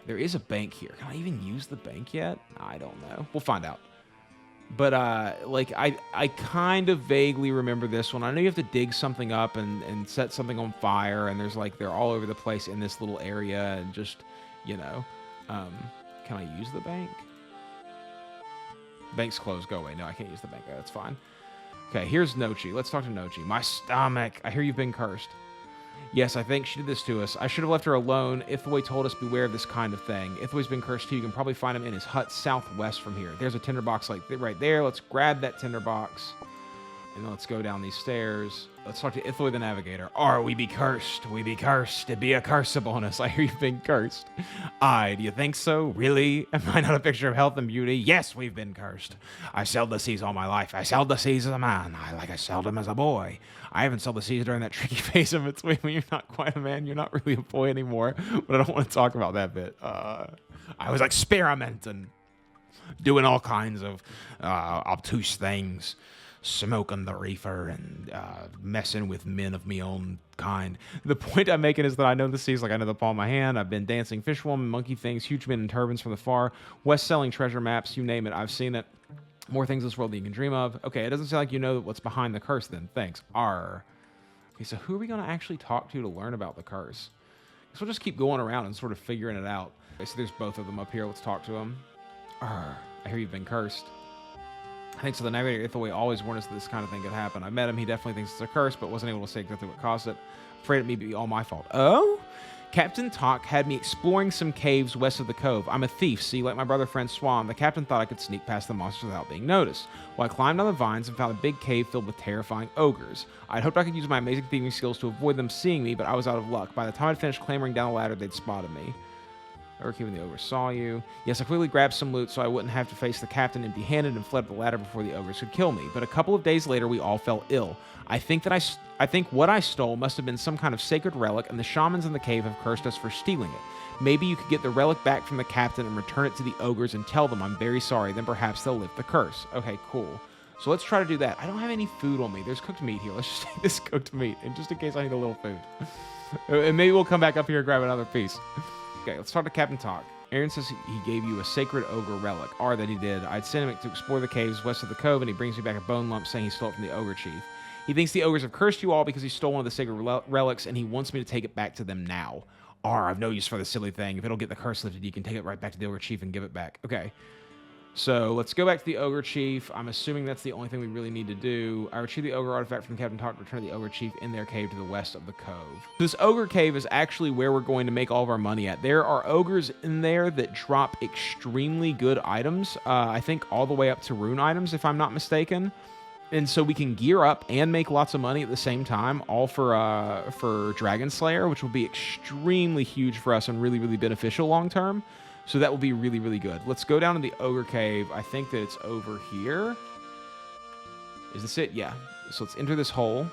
there is a bank here. Can I even use the bank yet? I don't know. We'll find out. But, like, I kind of vaguely remember this one. I know you have to dig something up and set something on fire, and there's, like, they're all over the place in this little area, and just, you know. Can I use the bank? Bank's closed. Go away. No, I can't use the bank. That's fine. Okay, here's Nochi. Let's talk to Nochi. My stomach. I hear you've been cursed. Yes, I think she did this to us. I should have left her alone. Ithoi told us beware of this kind of thing. Ithoi's been cursed too. You can probably find him in his hut southwest from here. There's a tinderbox like right there. Let's grab that tinderbox. And then let's go down these stairs. Let's talk to Ithoi the Navigator. We be cursed. We be cursed. It be a curse upon us. I hear you've been cursed. Aye, do you think so? Really? Am I not a picture of health and beauty? Yes, we've been cursed. I sailed the seas all my life. I sailed the seas as a man. I sailed them as a boy. I haven't sailed the seas during that tricky phase of its way when you're not quite a man. You're not really a boy anymore. But I don't want to talk about that bit. I was experimenting. Doing all kinds of obtuse things. Smoking the reefer and messing with men of me own kind. The point I'm making is that I know the seas like I know the palm of my hand. I've been dancing fishwoman, monkey things, huge men in turbans from the far west selling treasure maps, you name it. I've seen it. More things in this world than you can dream of. Okay, it doesn't sound like you know what's behind the curse then. Thanks. Arr. Okay, so who are we going to actually talk to learn about the curse? So we'll just keep going around and sort of figuring it out. Okay, so there's both of them up here. Let's talk to them. Arr. I hear you've been cursed. I think so. The Navigator Ithoi always warned us that this kind of thing could happen. I met him. He definitely thinks it's a curse, but wasn't able to say exactly what caused it. Afraid it may be all my fault. Oh? Captain Talk had me exploring some caves west of the cove. I'm a thief, see, like my brother friend Swan. The captain thought I could sneak past the monsters without being noticed. Well, I climbed on the vines and found a big cave filled with terrifying ogres. I'd hoped I could use my amazing thieving skills to avoid them seeing me, but I was out of luck. By the time I'd finished clambering down the ladder, they'd spotted me. When the ogre saw you. Yes, I quickly grabbed some loot so I wouldn't have to face the captain empty-handed and fled up the ladder before the ogres could kill me. But a couple of days later, we all fell ill. I think what I stole must have been some kind of sacred relic, and the shamans in the cave have cursed us for stealing it. Maybe you could get the relic back from the captain and return it to the ogres and tell them I'm very sorry. Then perhaps they'll lift the curse. Okay, cool. So let's try to do that. I don't have any food on me. There's cooked meat here. Let's just take this cooked meat, and just in case I need a little food. And maybe we'll come back up here and grab another piece. Okay, let's talk to Captain Talk. Aaron says he gave you a sacred ogre relic. That he did. I'd sent him to explore the caves west of the cove, and he brings me back a bone lump saying he stole it from the ogre chief. He thinks the ogres have cursed you all because he stole one of the sacred relics, and he wants me to take it back to them now. I've no use for the silly thing. If it'll get the curse lifted, you can take it right back to the ogre chief and give it back. Okay. So let's go back to the ogre chief. I'm assuming that's the only thing we really need to do. I retrieve the ogre artifact from Captain Talk to return the ogre chief in their cave to the west of the cove. This ogre cave is actually where we're going to make all of our money at. There are ogres in there that drop extremely good items. I think all the way up to rune items, if I'm not mistaken. And so we can gear up and make lots of money at the same time, all for Dragon Slayer, which will be extremely huge for us and really, really beneficial long term. So that will be really, really good. Let's go down to the ogre cave. I think that it's over here. Is this it? Yeah. So let's enter this hole.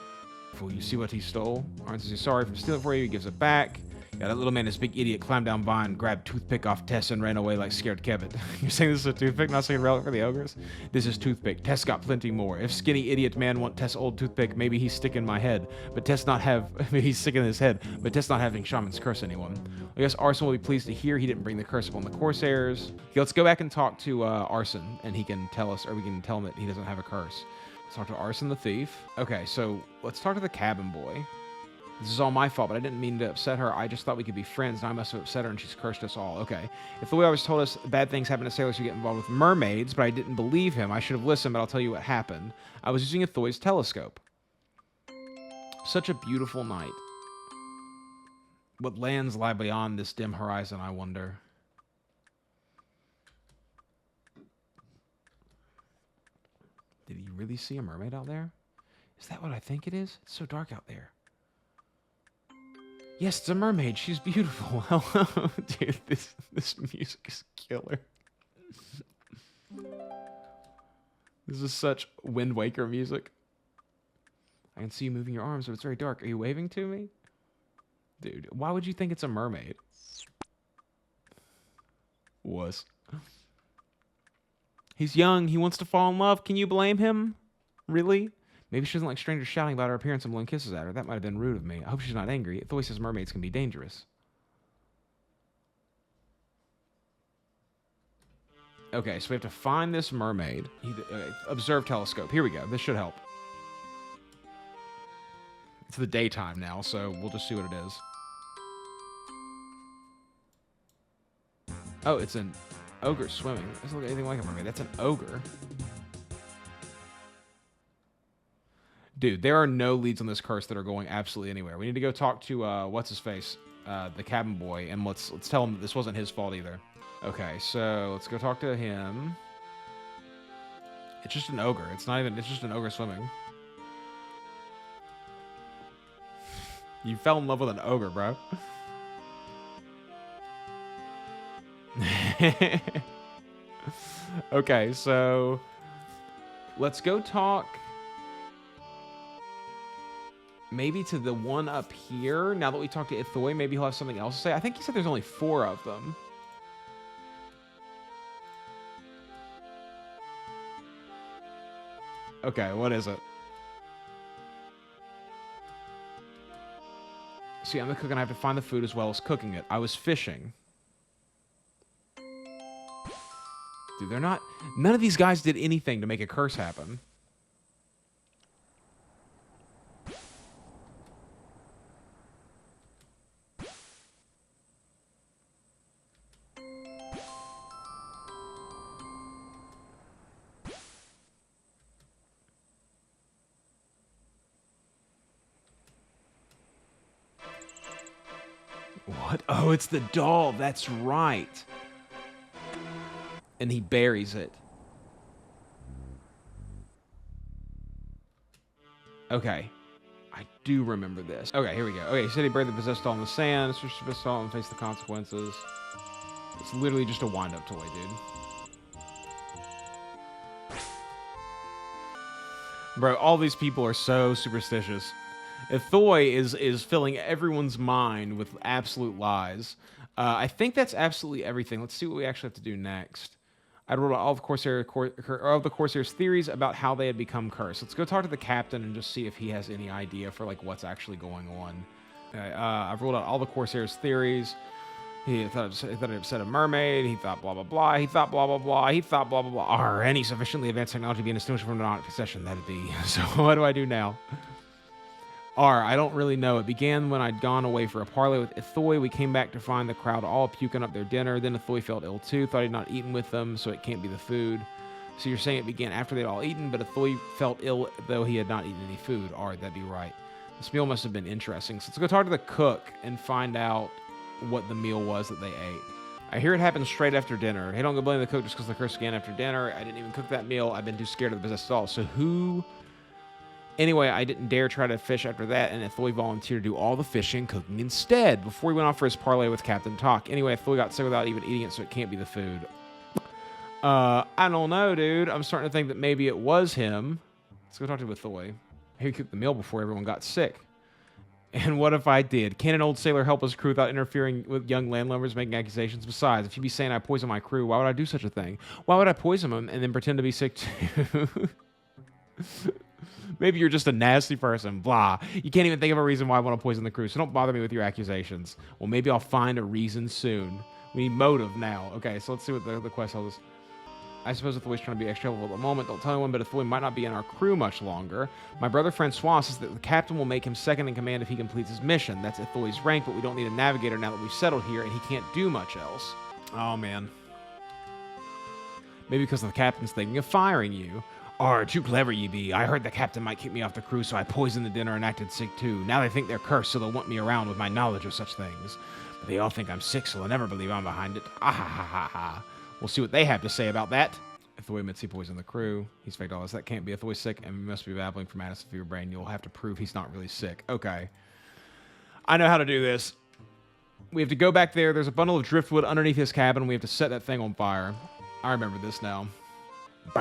You see what he stole. Arn says he's sorry for stealing it for you. He gives it back. Yeah, that little man, this big idiot, climbed down vine, grabbed toothpick off Tess, and ran away like scared Kebbit. You're saying this is a toothpick, not saying relic for the ogres? This is toothpick. Tess got plenty more. If skinny idiot man want Tess old toothpick, maybe he's sticking my head. But Tess not have, maybe he's sticking his head. But Tess not having shamans curse anyone. I guess Arson will be pleased to hear he didn't bring the curse upon the Corsairs. Okay, let's go back and talk to Arson, and he can tell us, or we can tell him that he doesn't have a curse. Let's talk to Arson the thief. Okay, so let's talk to the cabin boy. This is all my fault, but I didn't mean to upset her. I just thought we could be friends, and I must have upset her, and she's cursed us all. Okay. If the way always told us bad things happen to sailors who get involved with mermaids, but I didn't believe him, I should have listened, but I'll tell you what happened. I was using Ithoi's telescope. Such a beautiful night. What lands lie beyond this dim horizon, I wonder. Did he really see a mermaid out there? Is that what I think it is? It's so dark out there. Yes, it's a mermaid. She's beautiful. Hello. Dude, this music is killer. This is such Wind Waker music. I can see you moving your arms, but it's very dark. Are you waving to me? Dude, why would you think it's a mermaid? Wuss. He's young. He wants to fall in love. Can you blame him? Really? Maybe she doesn't like strangers shouting about her appearance and blowing kisses at her. That might have been rude of me. I hope she's not angry. Ithoi says mermaids can be dangerous. Okay, so we have to find this mermaid. Observe telescope. Here we go. This should help. It's the daytime now, so we'll just see what it is. Oh, it's an ogre swimming. It doesn't look anything like a mermaid. That's an ogre. Dude, there are no leads on this curse that are going absolutely anywhere. We need to go talk to, what's his face? The cabin boy, and let's tell him that this wasn't his fault either. Okay, so let's go talk to him. It's just an ogre. It's just an ogre swimming. You fell in love with an ogre, bro. Okay, so let's go talk maybe to the one up here. Now that we talked to Ithoi, maybe he'll have something else to say. I think he said there's only 4 of them. Okay, what is it? See, I'm the cook and I have to find the food as well as cooking it. I was fishing. Dude, they're not... None of these guys did anything to make a curse happen. What? Oh, it's the doll. That's right. And he buries it. Okay. I do remember this. Okay, here we go. Okay, he said he buried the possessed doll in the sand. Search the possessed doll and face the consequences. It's literally just a wind-up toy, dude. Bro, all these people are so superstitious. Ithoi is filling everyone's mind with absolute lies. I think that's absolutely everything. Let's see what we actually have to do next. I wrote all of the Corsair's theories about how they had become cursed. Let's go talk to the captain and just see if he has any idea for like what's actually going on. I've ruled out all the Corsair's theories. He thought it upset a mermaid. He thought blah blah blah. He thought blah blah blah. He thought blah blah blah. Or any sufficiently advanced technology being distinguished from non-possession. That'd be. So what do I do now? I don't really know. It began when I'd gone away for a parley with Ithoi. We came back to find the crowd all puking up their dinner. Then Ithoi felt ill too. Thought he'd not eaten with them, so it can't be the food. So you're saying it began after they'd all eaten, but Ithoi felt ill though he had not eaten any food. That'd be right. This meal must have been interesting. So let's go talk to the cook and find out what the meal was that they ate. I hear it happened straight after dinner. Hey, don't go blame the cook just because the curse began after dinner. I didn't even cook that meal. I've been too scared of the possessed doll. So who... Anyway, I didn't dare try to fish after that, and Ithoi volunteered to do all the fishing and cooking instead before he went off for his parley with Captain Talk. Anyway, Ithoi got sick without even eating it, so it can't be the food. I don't know, dude. I'm starting to think that maybe it was him. Let's go talk to Ithoi. He cooked the meal before everyone got sick. And what if I did? Can an old sailor help his crew without interfering with young landlubbers making accusations? Besides, if you'd be saying I poisoned my crew, why would I do such a thing? Why would I poison them and then pretend to be sick too? Maybe you're just a nasty person. Blah. You can't even think of a reason why I want to poison the crew, so don't bother me with your accusations. Well, maybe I'll find a reason soon. We need motive now. Okay, so let's see what the quest tells us. I suppose Ithoi's trying to be extra helpful at the moment. Don't tell anyone, but Ithoi might not be in our crew much longer. My brother Francois says that the captain will make him second in command if he completes his mission. That's Ithoi's rank, but we don't need a navigator now that we've settled here, and he can't do much else. Oh, man. Maybe because the captain's thinking of firing you. Too clever ye be. I heard the captain might kick me off the crew, so I poisoned the dinner and acted sick too. Now they think they're cursed, so they'll want me around with my knowledge of such things. But they all think I'm sick, so they'll never believe I'm behind it. Ah ha ha ha ha. We'll see what they have to say about that. Ithoi admits he poisoned the crew. He's faked all this. That can't be. Ithoi sick, and we must be babbling from madness of your brain. You'll have to prove he's not really sick. Okay. I know how to do this. We have to go back there. There's a bundle of driftwood underneath his cabin. We have to set that thing on fire. I remember this now. If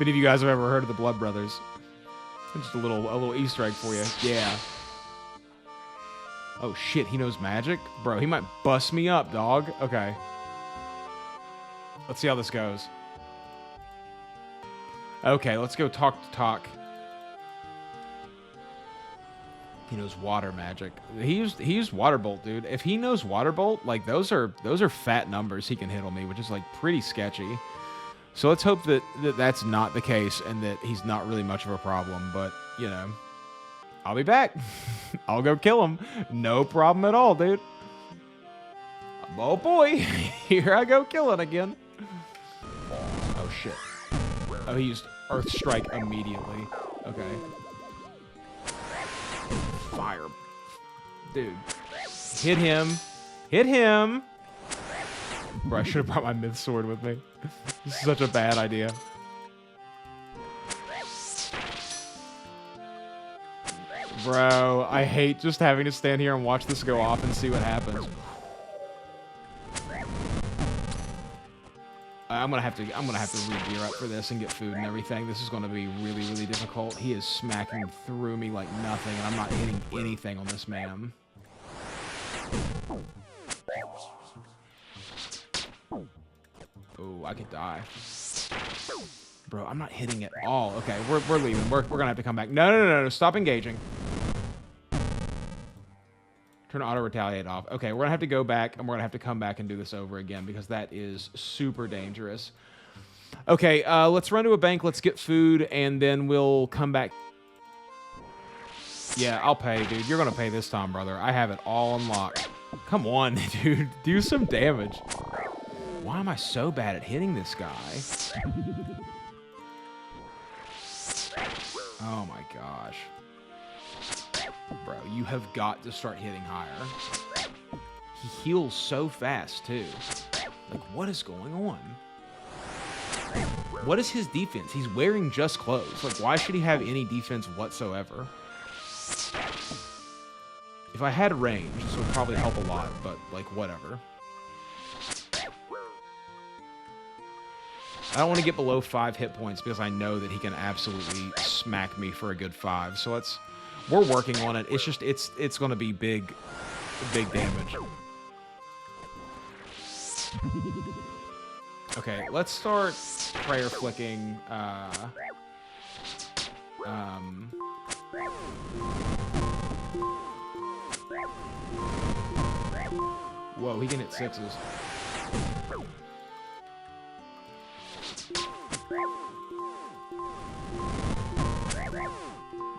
any of you guys have ever heard of the Blood Brothers, just a little Easter egg for you. Yeah. Oh shit, he knows magic? Bro, he might bust me up, dog. Okay. Let's see how this goes. Okay, let's go talk to Talk. He knows water magic. He used water bolt, dude. If he knows water bolt, like those are fat numbers he can hit on me, which is like pretty sketchy. So let's hope that that's not the case and that he's not really much of a problem. But you know, I'll be back. I'll go kill him. No problem at all, dude. Oh boy, here I go killing again. Oh shit. Oh, he used Earth Strike immediately. Okay. Fire. Dude. Hit him. Hit him. Bro, I should have brought my myth sword with me. This is such a bad idea. Bro, I hate just having to stand here and watch this go off and see what happens. I'm gonna have to re-gear up for this and get food and everything. This is gonna be really, really difficult. He is smacking through me like nothing, and I'm not hitting anything on this man. Oh, I could die. Bro, I'm not hitting at all. Okay, we're leaving. We're gonna have to come back. No. Stop engaging. Turn auto retaliate off. Okay, we're gonna have to go back and we're gonna have to come back and do this over again because that is super dangerous. Okay, let's run to a bank. Let's get food and then we'll come back. Yeah, I'll pay, dude. You're gonna pay this time, brother. I have it all unlocked. Come on, dude. Do some damage. Why am I so bad at hitting this guy? Oh my gosh. Bro, you have got to start hitting higher. He heals so fast, too. Like, what is going on? What is his defense? He's wearing just clothes. Like, why should he have any defense whatsoever? If I had range, this would probably help a lot, but, like, whatever. I don't want to get below 5 hit points because I know that he can absolutely smack me for a good 5. So we're working on it. It's just it's going to be big damage. Okay, let's start prayer flicking. Whoa, he can hit 6s.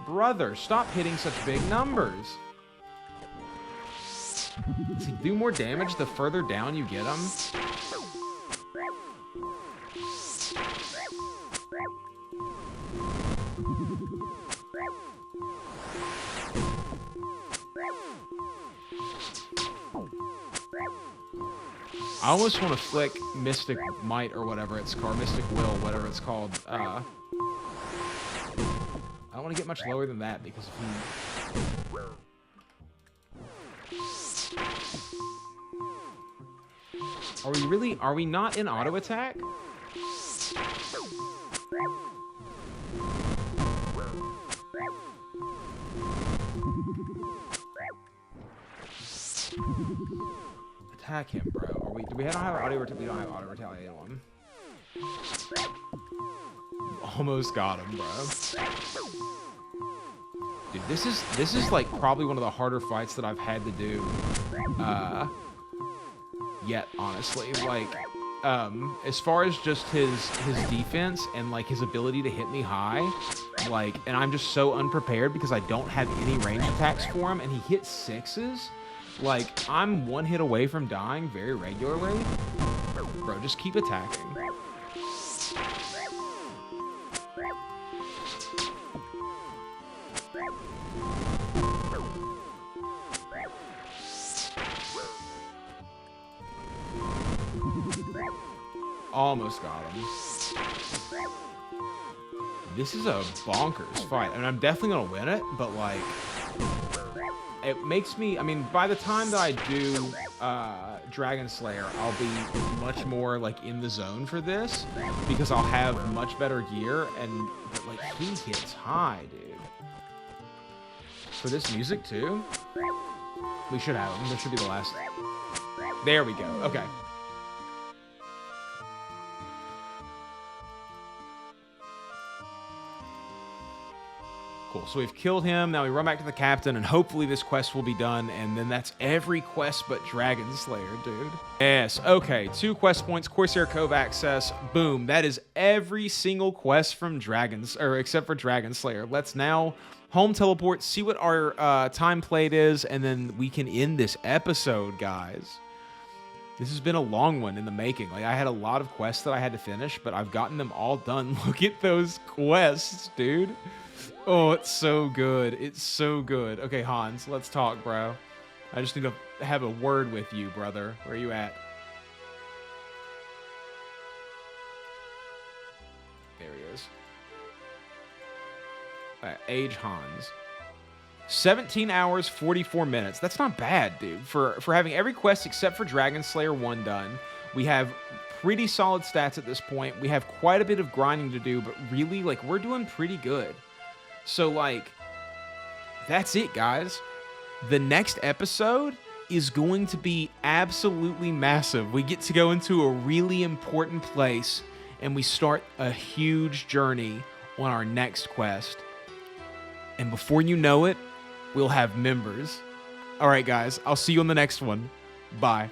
Brother, stop hitting such big numbers. Does he do more damage the further down you get him? I almost want to flick Mystic Might or whatever it's called, Mystic Will, whatever it's called. I don't want to get much lower than that because if he... Are we not in auto attack? Attack him, bro. Do we not have auto retaliate? We don't have auto retaliate on. Almost got him, bro. Dude, this is like probably one of the harder fights that I've had to do yet, honestly. Like, as far as just his defense and like his ability to hit me high, like, and I'm just so unprepared because I don't have any range attacks for him, and he hits 6s. Like, I'm one hit away from dying very regularly. Bro, just keep attacking. Almost got him. This is a bonkers fight, and I'm definitely gonna win it, but like, it makes me, I mean, by the time that I do Dragon Slayer, I'll be much more like in the zone for this because I'll have much better gear, and but, like, he hits high, dude. For this music too, we should have him. This should be the last. There we go. Okay. Cool, so we've killed him. Now we run back to the captain, and hopefully this quest will be done, and then that's every quest but Dragon Slayer, dude. Yes, okay, 2 quest points, Corsair Cove access, boom. That is every single quest from except for Dragon Slayer. Let's now home teleport, see what our time played is, and then we can end this episode, guys. This has been a long one in the making. Like, I had a lot of quests that I had to finish, but I've gotten them all done. Look at those quests, dude. Oh, it's so good. It's so good. Okay, Hans, let's talk, bro. I just need to have a word with you, brother. Where are you at? There he is. Age Hans. 17 hours, 44 minutes. That's not bad, dude. For having every quest except for Dragon Slayer 1 done. We have pretty solid stats at this point. We have quite a bit of grinding to do, but really, like, we're doing pretty good. So, like, that's it, guys. The next episode is going to be absolutely massive. We get to go into a really important place, and we start a huge journey on our next quest. And before you know it, we'll have members. All right, guys, I'll see you on the next one. Bye.